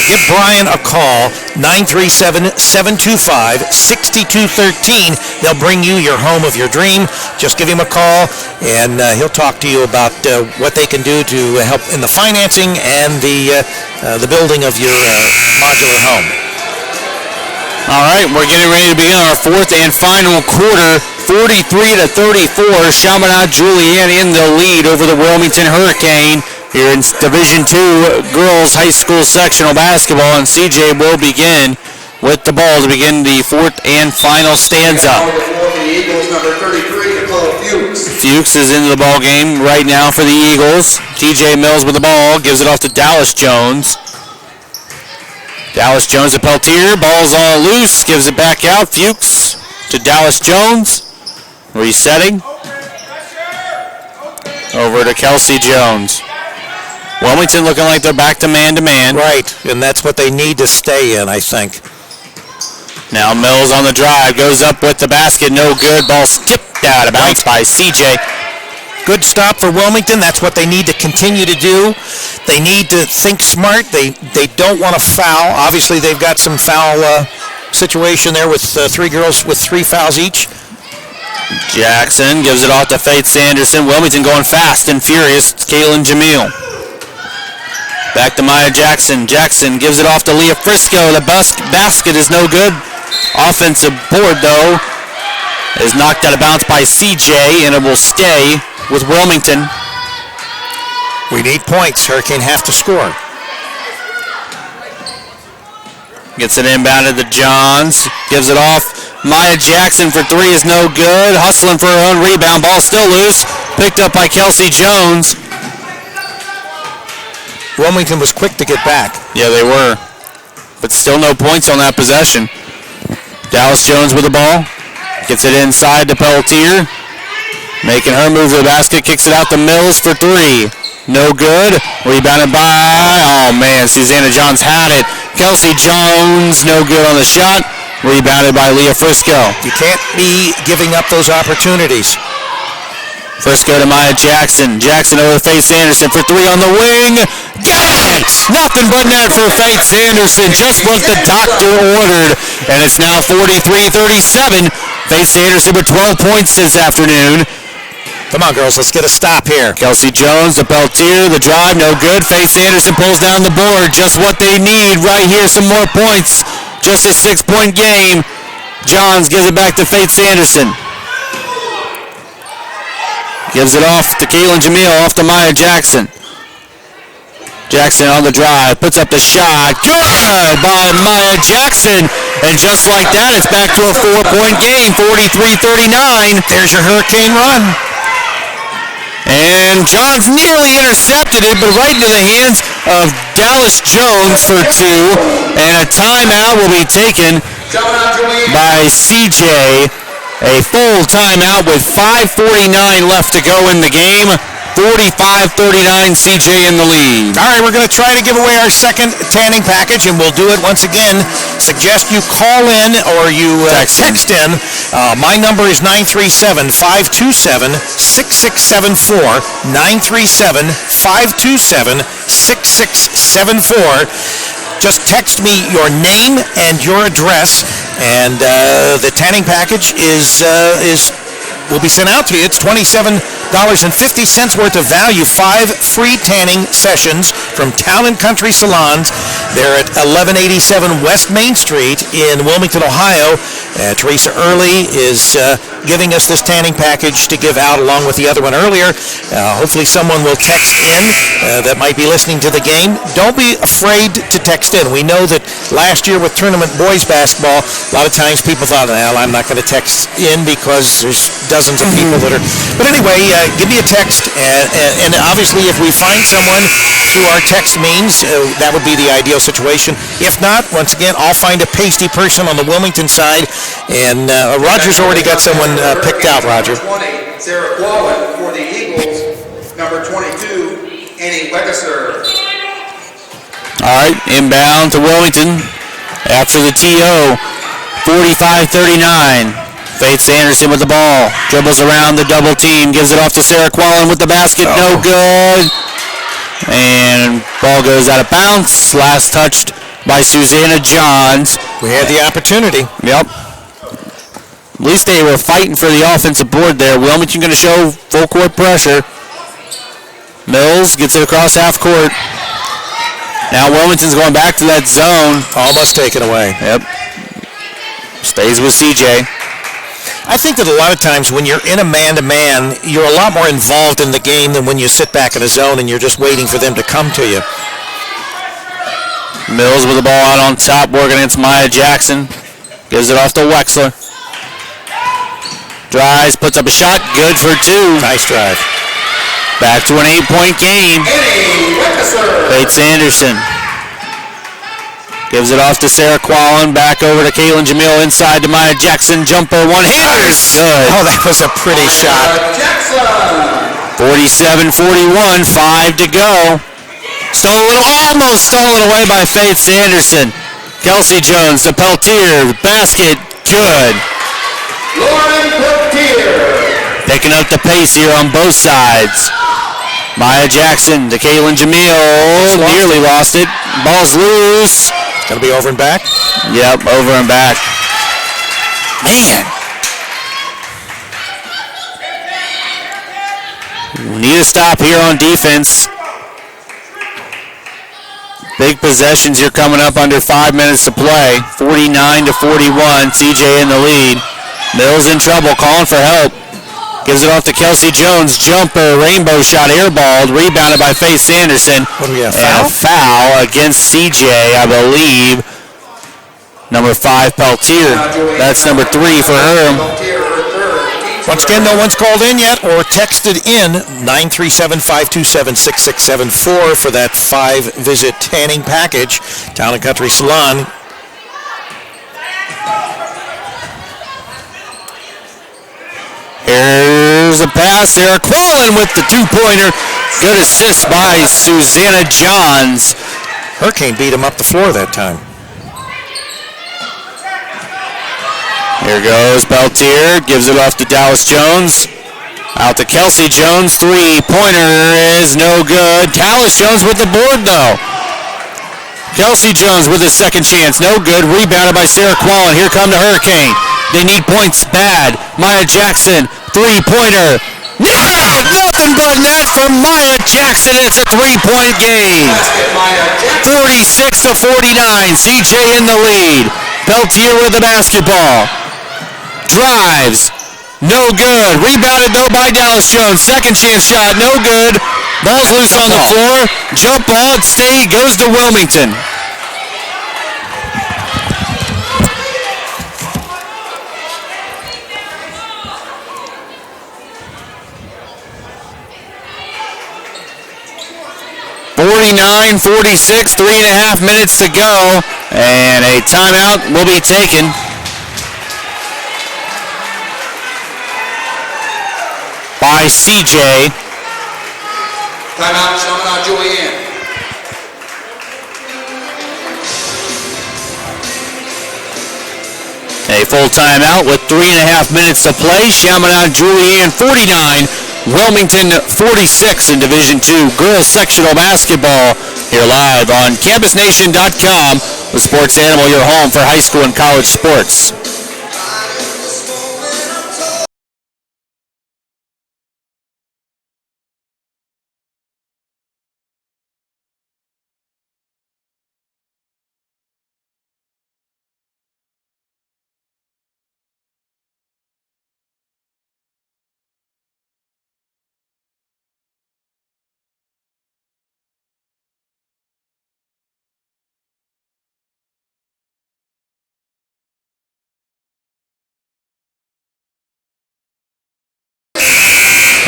Give Brian a call, 937-725-6213. They'll bring you your home of your dream. Just give him a call, and he'll talk to you about what they can do to help in the financing and the building of your modular home. All right, we're getting ready to begin our fourth and final quarter. 43-34, Chaminade Julienne in the lead over the Wilmington Hurricane here in Division II Girls High School Sectional Basketball, and CJ will begin with the ball to begin the fourth and final stanza. Fuchs is into the ball game right now for the Eagles. TJ Mills with the ball, gives it off to Dallas Jones. Dallas Jones to Peltier, ball's all loose, gives it back out. Fuchs to Dallas Jones, resetting. Over to Kelsey Jones. Wilmington looking like they're back to man-to-man. Right, and that's what they need to stay in, I think. Now Mills on the drive, goes up with the basket, no good. Ball tipped out of bounds by CJ. Good stop for Wilmington. That's what they need to continue to do. They need to think smart. They don't want to foul. Obviously, they've got some foul situation there with three girls with 3 fouls each. Jackson gives it off to Faith Sanderson. Wilmington going fast and furious. It's Kaylin Jamil. Back to Maya Jackson. Jackson gives it off to Leah Frisco. The basket is no good. Offensive board, though, is knocked out of bounds by CJ, and it will stay with Wilmington. We need points. Hurricane have to score. Gets it inbounded to Johns. Gives it off. Maya Jackson for 3 is no good. Hustling for her own rebound. Ball still loose. Picked up by Kelsey Jones. Wilmington was quick to get back. Yeah, they were. But still no points on that possession. Dallas Jones with the ball. Gets it inside to Peltier. Making her move to the basket. Kicks it out to Mills for 3. No good. Rebounded by, oh man, Susanna Johns had it. Kelsey Jones, no good on the shot. Rebounded by Leah Frisco. You can't be giving up those opportunities. Frisco to Maya Jackson. Jackson over to Faith Sanderson for 3 on the wing. Got it! Nothing but net for Faith Sanderson. Just what the doctor ordered. And it's now 43-37. Faith Sanderson with 12 points this afternoon. Come on, girls, let's get a stop here. Kelsey Jones to Peltier. The drive, no good. Faith Sanderson pulls down the board. Just what they need right here. Some more points. Just a 6-point game. Johns gives it back to Faith Sanderson. Gives it off to Kaylin Jamil, off to Maya Jackson. Jackson on the drive, puts up the shot. Good by Maya Jackson. And just like that, it's back to a 4-point game, 43-39. There's your Hurricane run. And Johns nearly intercepted it, but right into the hands of Dallas Jones for 2. And a timeout will be taken by CJ. A full timeout with 5:49 left to go in the game. 45-39, CJ in the lead. All right, we're going to try to give away our second tanning package, and we'll do it once again. Suggest you call in or you text in. My number is 937-527-6674. 937-527-6674. Just text me your name and your address, and the tanning package will be sent out to you. It's $27.50 worth of value. 5 free tanning sessions from Town & Country Salons. They're at 1187 West Main Street in Wilmington, Ohio. Teresa Early is giving us this tanning package to give out along with the other one earlier. Hopefully someone will text in that might be listening to the game. Don't be afraid to text in. We know that last year with tournament boys basketball, a lot of times people thought, well, I'm not going to text in because there's dozens of people that are... But anyway, give me a text, and obviously if we find someone through our text means, that would be the ideal situation. If not, once again, I'll find a pasty person on the Wilmington side, and Roger's already got someone picked out, Roger. 20, Sarah Quallen for the Eagles. Number 22, Annie Wegesser. All right, inbound to Wilmington after the TO. 45-39. Faith Sanderson with the ball. Dribbles around the double team. Gives it off to Sarah Quallen with the basket. No good. And ball goes out of bounds. Last touched by Susanna Johns. We had the opportunity. Yep. At least they were fighting for the offensive board there. Wilmington going to show full court pressure. Mills gets it across half court. Now Wilmington's going back to that zone. Almost taken away. Yep. Stays with CJ. I think that a lot of times when you're in a man-to-man, you're a lot more involved in the game than when you sit back in a zone and you're just waiting for them to come to you. Mills with the ball out on top, working against Maya Jackson. Gives it off to Wexler. Drives, puts up a shot, good for two. Nice drive. Back to an 8-point game. Faith Sanderson gives it off to Sarah Quallen. Back over to Caitlin Jamil. Inside to Maya Jackson. Jumper, one-hander. Good. Oh, that was a pretty shot. 47-41, 5 to go. Almost stolen away by Faith Sanderson. Kelsey Jones to Peltier. Basket, good. Lauren Peltier. Picking up the pace here on both sides. Maya Jackson to Caitlin Jamil. Nearly lost it. Ball's loose. Going to be over and back? Yep, over and back. Man. We need a stop here on defense. Big possessions here coming up under 5 minutes to play. 49-41, CJ in the lead. Mills in trouble, calling for help. Gives it off to Kelsey Jones. Jumper, rainbow shot, airballed. Rebounded by Faith Sanderson. What do we have, foul? And a foul against CJ, I believe. Number 5, Peltier. That's number 3 for her. Once again, no one's called in yet or texted in 937-527-6674 for that 5-visit tanning package. Town & Country Salon. Here's a pass. Sarah Quallen with the two-pointer. Good assist by Susanna Johns. Hurricane beat him up the floor that time. Here goes Peltier. Gives it off to Dallas Jones. Out to Kelsey Jones. Three-pointer is no good. Dallas Jones with the board, though. Kelsey Jones with his second chance. No good. Rebounded by Sarah Quallen. Here come the Hurricane. They need points bad. Maya Jackson, three-pointer. No! Nothing but net from Maya Jackson. It's a three-point game. 46-49. CJ in the lead. Peltier with the basketball. Drives. No good. Rebounded, though, by Dallas Jones. Second chance shot. No good. Ball's loose on the floor. Jump ball. Stay. Goes to Wilmington. .46, 3.5 minutes to go, and a timeout will be taken. By CJ. Timeout, Chaminade Julienne. A full timeout with 3.5 minutes to play. Chaminade Julienne 49. Wilmington 46 in Division II girls sectional basketball. Here live on CampusNation.com, the Sports Animal, your home for high school and college sports.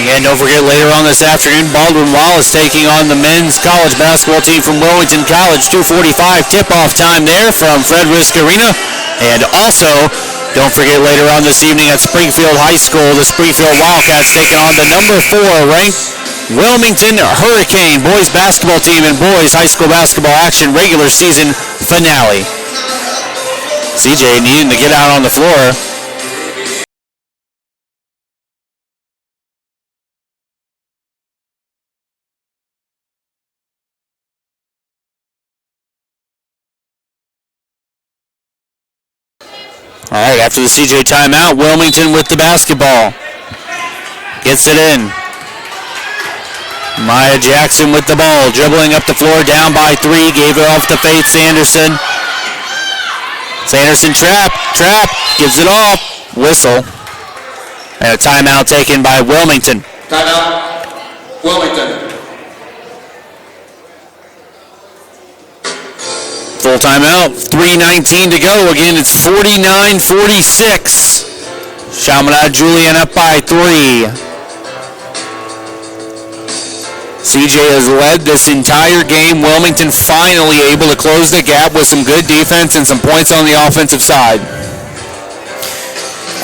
And don't forget, later on this afternoon, Baldwin Wallace taking on the men's college basketball team from Wilmington College. 2:45 tip-off time there from Fred Risk Arena. And also, don't forget, later on this evening at Springfield High School, the Springfield Wildcats taking on the number 4 ranked Wilmington Hurricane boys basketball team and boys high school basketball action regular season finale. CJ needing to get out on the floor. All right, after the CJ timeout, Wilmington with the basketball. Gets it in. Maya Jackson with the ball, dribbling up the floor, down by 3, gave it off to Faith Sanderson. Sanderson trap, gives it off, whistle. And a timeout taken by Wilmington. Timeout, Wilmington. Full timeout. 3:19 to go. Again, it's 49-46. Chaminade Julienne up by 3. CJ has led this entire game. Wilmington finally able to close the gap with some good defense and some points on the offensive side.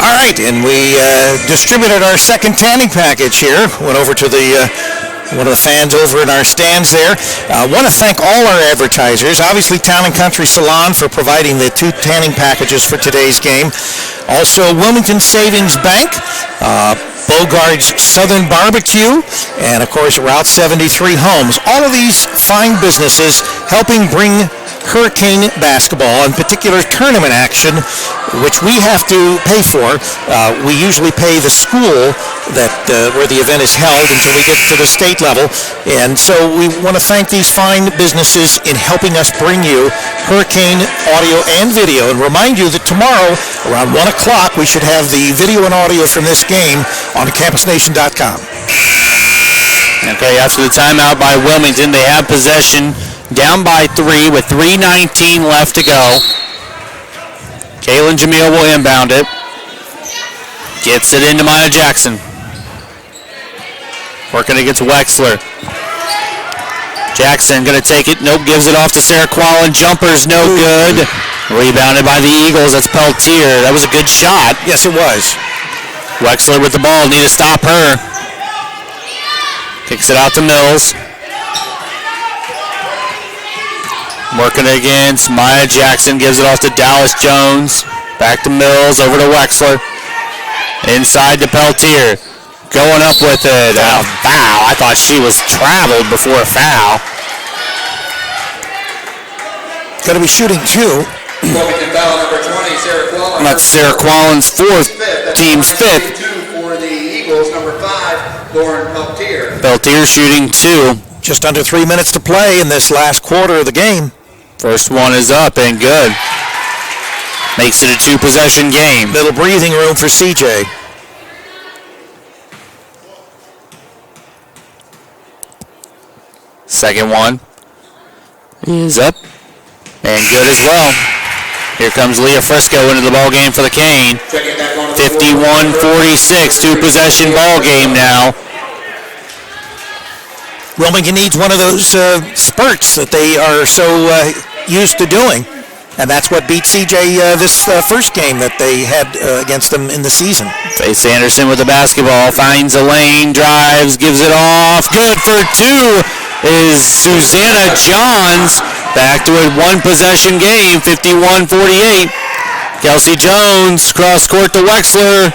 All right, and we distributed our second tanning package here. Went over to the one of the fans over in our stands there. I want to thank all our advertisers. Obviously, Town & Country Salon for providing the 2 tanning packages for today's game. Also, Wilmington Savings Bank, Bogart's Southern Barbecue, and, of course, Route 73 Homes. All of these fine businesses helping bring Hurricane basketball, in particular tournament action, which we have to pay for. We usually pay the school that where the event is held until we get to the state level. And so we want to thank these fine businesses in helping us bring you Hurricane audio and video, and remind you that tomorrow around 1 o'clock we should have the video and audio from this game on campusnation.com. Okay, after the timeout by Wilmington, they have possession down by 3 with 3:19 left to go. Kaylin Jamil will inbound it. Gets it into Maya Jackson. Working against Wexler. Jackson going to take it. Nope, gives it off to Sarah Quallen. Jumper's no good. Rebounded by the Eagles. That's Peltier. That was a good shot. Yes, it was. Wexler with the ball. Need to stop her. Kicks it out to Mills. Working against Maya Jackson. Gives it off to Dallas Jones. Back to Mills. Over to Wexler. Inside to Peltier. Going up with it. Foul. I thought she was traveled before a foul. Got to be shooting 2. Wilmington foul number 20, Sarah Quallen. That's Sarah Quallen's 4th, team's 5th. 2 for the Eagles, number 5, Lauren Peltier. Peltier shooting 2. Just under 3 minutes to play in this last quarter of the game. First one is up and good. Makes it a 2-possession game. Little breathing room for CJ. Second one is up and good as well. Here comes Leah Frisco into the ball game for the Cane. 51-46, 2-possession ball game now. Wilmington needs one of those spurts that they are so used to doing. And that's what beat CJ this first game that they had against them in the season. Faith Anderson with the basketball, finds a lane, drives, gives it off. Good for 2 is Susanna Johns. Back to a 1-possession game, 51-48. Kelsey Jones, cross court to Wexler.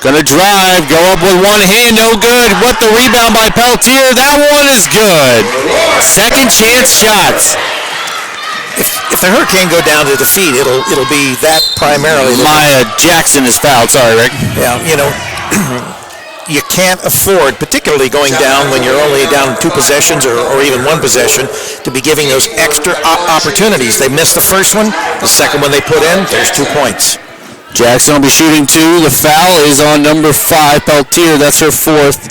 Gonna drive, go up with one hand, no good. What the rebound by Peltier, that one is good. Second chance shots. If the Hurricane go down to defeat, it'll be that primarily. Maya Jackson is fouled, sorry Rick. Yeah, you know, you can't afford, particularly going down when you're only down 2 possessions or even 1 possession, to be giving those extra opportunities. They missed the first one. The second one they put in, there's 2 points. Jackson will be shooting 2. The foul is on number 5, Peltier. That's her 4th.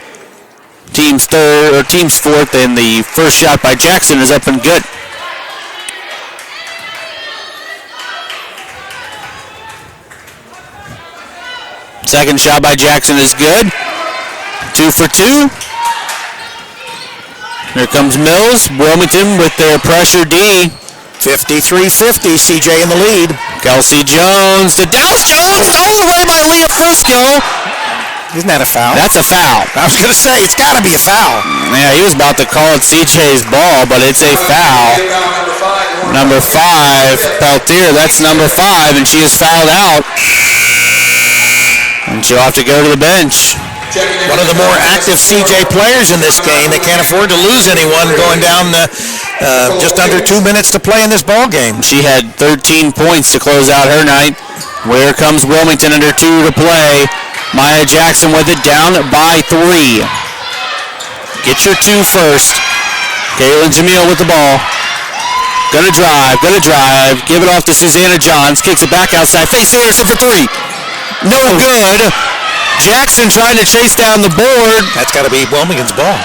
Team's 4th, and the first shot by Jackson is up and good. Second shot by Jackson is good. 2 for 2. Here comes Mills. Wilmington with their pressure D. 53-50, CJ in the lead. Kelsey Jones to Dallas Jones. Stolen away by Leah Frisco. Isn't that a foul? That's a foul. I was going to say, it's got to be a foul. Yeah, he was about to call it CJ's ball, but it's a foul. Number 5, Peltier. That's number 5, and she is fouled out. And she'll have to go to the bench. One of the more active CJ players in this game. They can't afford to lose anyone going down just under 2 minutes to play in this ball game. She had 13 points to close out her night. Here comes Wilmington under 2 to play. Maya Jackson with it, down by 3. Get your 2 first. Kaylin Jamil with the ball. Gonna drive. Give it off to Susanna Johns. Kicks it back outside. Faith Anderson for 3. No good. Jackson trying to chase down the board. That's got to be Wilmington's ball.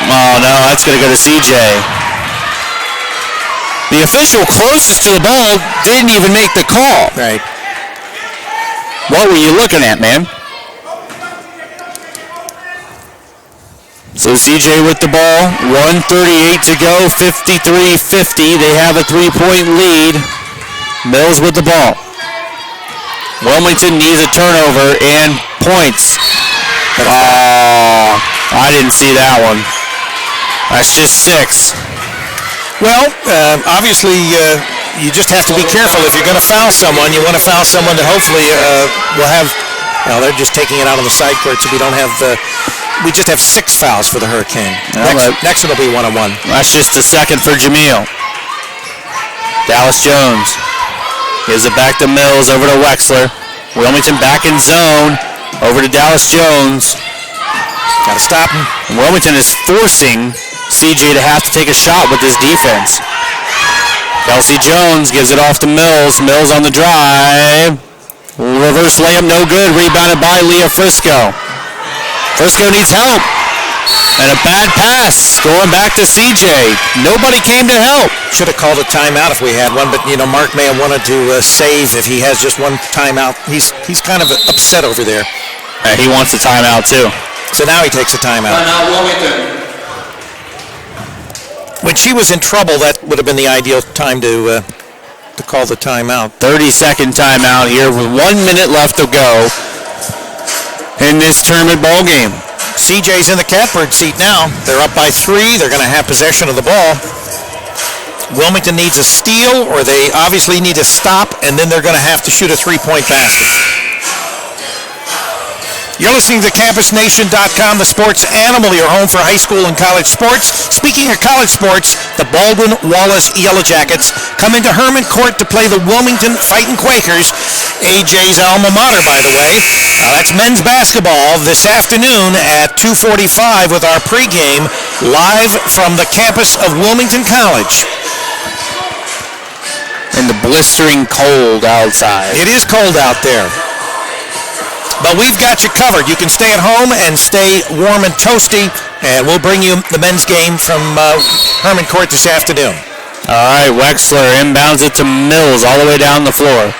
Oh, no, that's going to go to CJ. The official closest to the ball didn't even make the call. Right. What were you looking at, man? So CJ with the ball, 1:38 to go, 53-50. They have a 3-point lead. Mills with the ball. Wilmington needs a turnover and points. Oh, I didn't see that one. That's just 6. Well, obviously, you just have to be careful. If you're going to foul someone, you want to foul someone that hopefully will have. Well, they're just taking it out on the side court, so we don't have. We just have 6 fouls for the Hurricane. Next one will be 1-on-1. That's just a second for Jamil. Dallas Jones gives it back to Mills, over to Wexler. Wilmington back in zone, over to Dallas Jones. Got to stop him. Wilmington is forcing CJ to have to take a shot with his defense. Kelsey Jones gives it off to Mills. Mills on the drive. Reverse layup, no good. Rebounded by Leah Frisco. Frisco needs help. And a bad pass going back to CJ. Nobody came to help. Should have called a timeout if we had one, but Mark may have wanted to save if he has just one timeout. He's kind of upset over there. He wants a timeout too. So now he takes a timeout. When she was in trouble, that would have been the ideal time to call the timeout. 30-second timeout here with 1 minute left to go in this tournament ball game. CJ's in the catbird seat now. They're up by 3. They're going to have possession of the ball. Wilmington needs a steal, or they obviously need to stop, and then they're going to have to shoot a 3-point basket. You're listening to CampusNation.com, the sports animal, your home for high school and college sports. Speaking of college sports, the Baldwin-Wallace Yellow Jackets come into Herman Court to play the Wilmington Fighting Quakers, AJ's alma mater, by the way. That's men's basketball this afternoon at 2:45 with our pregame live from the campus of Wilmington College. In the blistering cold outside. It is cold out there. But we've got you covered. You can stay at home and stay warm and toasty, and we'll bring you the men's game from Herman Court this afternoon. All right, Wexler inbounds it to Mills all the way down the floor.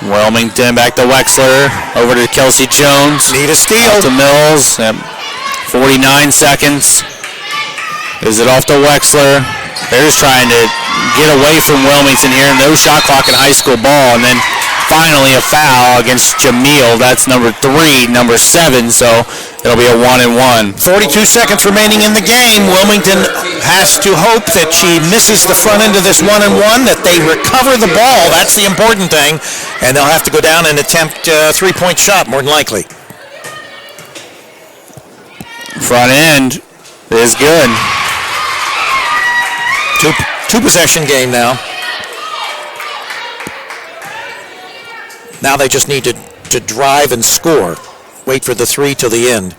Wilmington back to Wexler, over to Kelsey Jones. Need a steal. Off to Mills. 49 seconds. Is it off to Wexler? They're just trying to get away from Wilmington here. No shot clock in high school ball, and then finally a foul against Jamil. That's number 3, number 7, so it'll be a 1-and-1. 42 seconds remaining in the game. Wilmington has to hope that she misses the front end of this 1-and-1, that they recover the ball. That's the important thing, and they'll have to go down and attempt a 3-point shot, more than likely. Front end is good. Two possession game now. Now they just need to drive and score. Wait for the 3 till the end.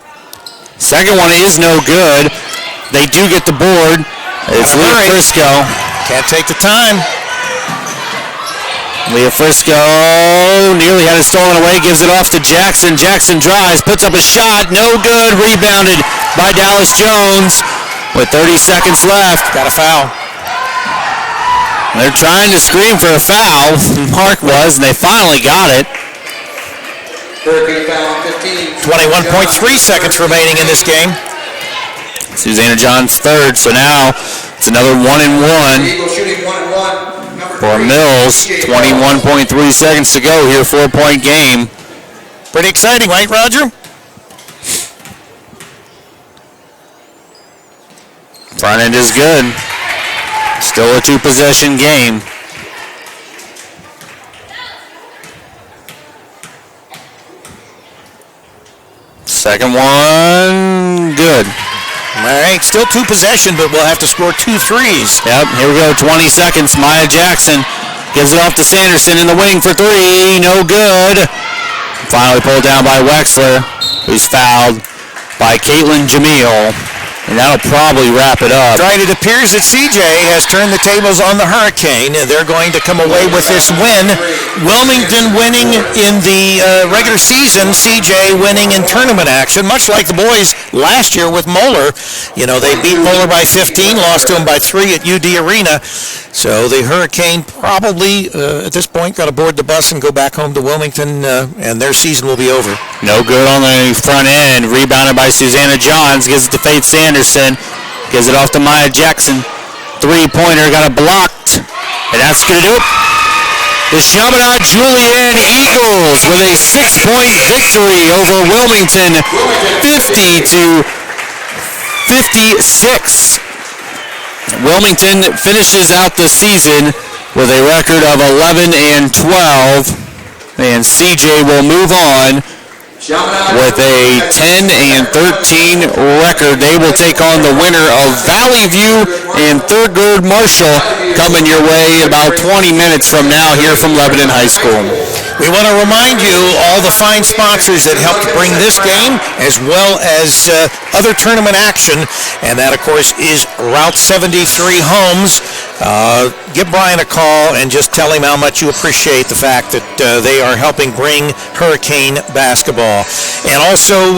Second one is no good. They do get the board. It's Leah Frisco. Can't take the time. Leah Frisco nearly had it stolen away. Gives it off to Jackson. Jackson drives. Puts up a shot. No good. Rebounded by Dallas Jones with 30 seconds left. Got a foul. They're trying to scream for a foul. Mark was, and they finally got it. 21.3 seconds remaining in this game. Susanna John's third, so now it's another 1-and-1 for Mills. 21.3 seconds to go here, 4-point game. Pretty exciting, right, Roger? Front end is good. Still a 2-possession game. Second one, good. All right, still 2 possession, but we'll have to score 2 threes. Yep, here we go, 20 seconds. Maya Jackson gives it off to Sanderson in the wing for 3, no good. Finally pulled down by Wexler, who's fouled by Caitlin Jamil. And that'll probably wrap it up. Right, it appears that CJ has turned the tables on the Hurricane. They're going to come away with this win. Wilmington winning in the regular season, CJ winning in tournament action, much like the boys last year with Moeller. You know, they beat Moeller by 15, lost to him by 3 at UD Arena. So the Hurricane probably, at this point, got to board the bus and go back home to Wilmington, and their season will be over. No good on the front end. Rebounded by Susanna Johns. Gives it to Faith Sanderson. Gives it off to Maya Jackson. Three-pointer got it blocked. And that's going to do it. The Chaminade Julienne Eagles with a 6-point victory over Wilmington, 50-56. Wilmington finishes out the season with a record of 11-12. And CJ will move on with a 10-13 record. They will take on the winner of Valley View and Thurgood Marshall coming your way about 20 minutes from now here from Lebanon High School. We want to remind you all the fine sponsors that helped bring this game as well as other tournament action, and that of course is Route 73 Homes. Give Brian a call and just tell him how much you appreciate the fact that they are helping bring Hurricane basketball. And also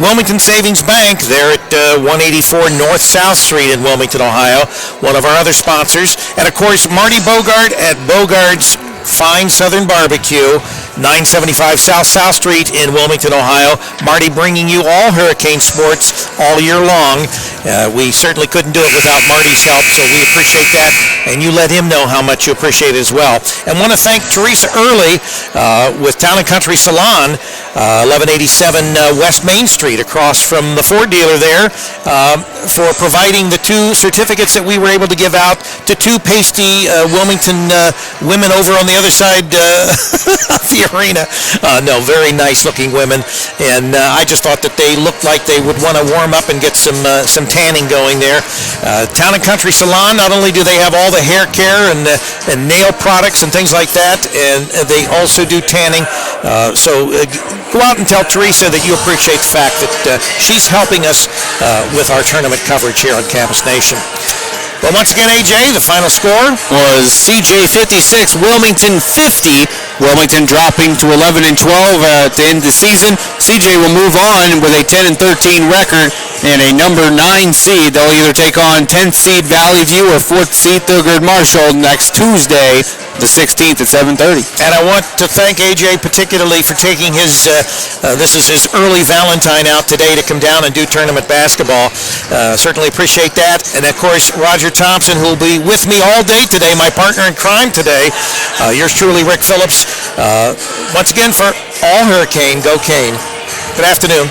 Wilmington Savings Bank, they're at 184 North South Street in Wilmington, Ohio, one of our other sponsors. And of course Marty Bogart at Bogart's Fine Southern Barbecue, 975 South South Street in Wilmington, Ohio. Marty bringing you all Hurricane sports all year long. We certainly couldn't do it without Marty's help, so we appreciate that, and you let him know how much you appreciate it as well. And want to thank Teresa Early with Town & Country Salon, 1187 West Main Street, across from the Ford dealer there, for providing the 2 certificates that we were able to give out to 2 pasty Wilmington women over on the other side of the arena. No, very nice looking women, and I just thought that they looked like they would want to warm up and get some tanning going there. Town & Country Salon, not only do they have all the hair care and nail products and things like that, and they also do tanning. So go out and tell Teresa that you appreciate the fact that she's helping us with our tournament coverage here on Campus Nation. Well, once again, AJ, the final score was CJ 56, Wilmington 50. Wilmington dropping to 11-12 at the end of the season. CJ will move on with a 10-13 record and a number 9 seed. They'll either take on 10th seed Valley View or 4th seed Thurgood Marshall next Tuesday, the 16th at 7:30. And I want to thank AJ particularly for taking his, this is his early Valentine out today to come down and do tournament basketball. Certainly appreciate that. And of course, Roger Thompson, who will be with me all day today, my partner in crime today. Yours truly, Rick Phillips. Once again, for all Hurricane, go Cane. Good afternoon.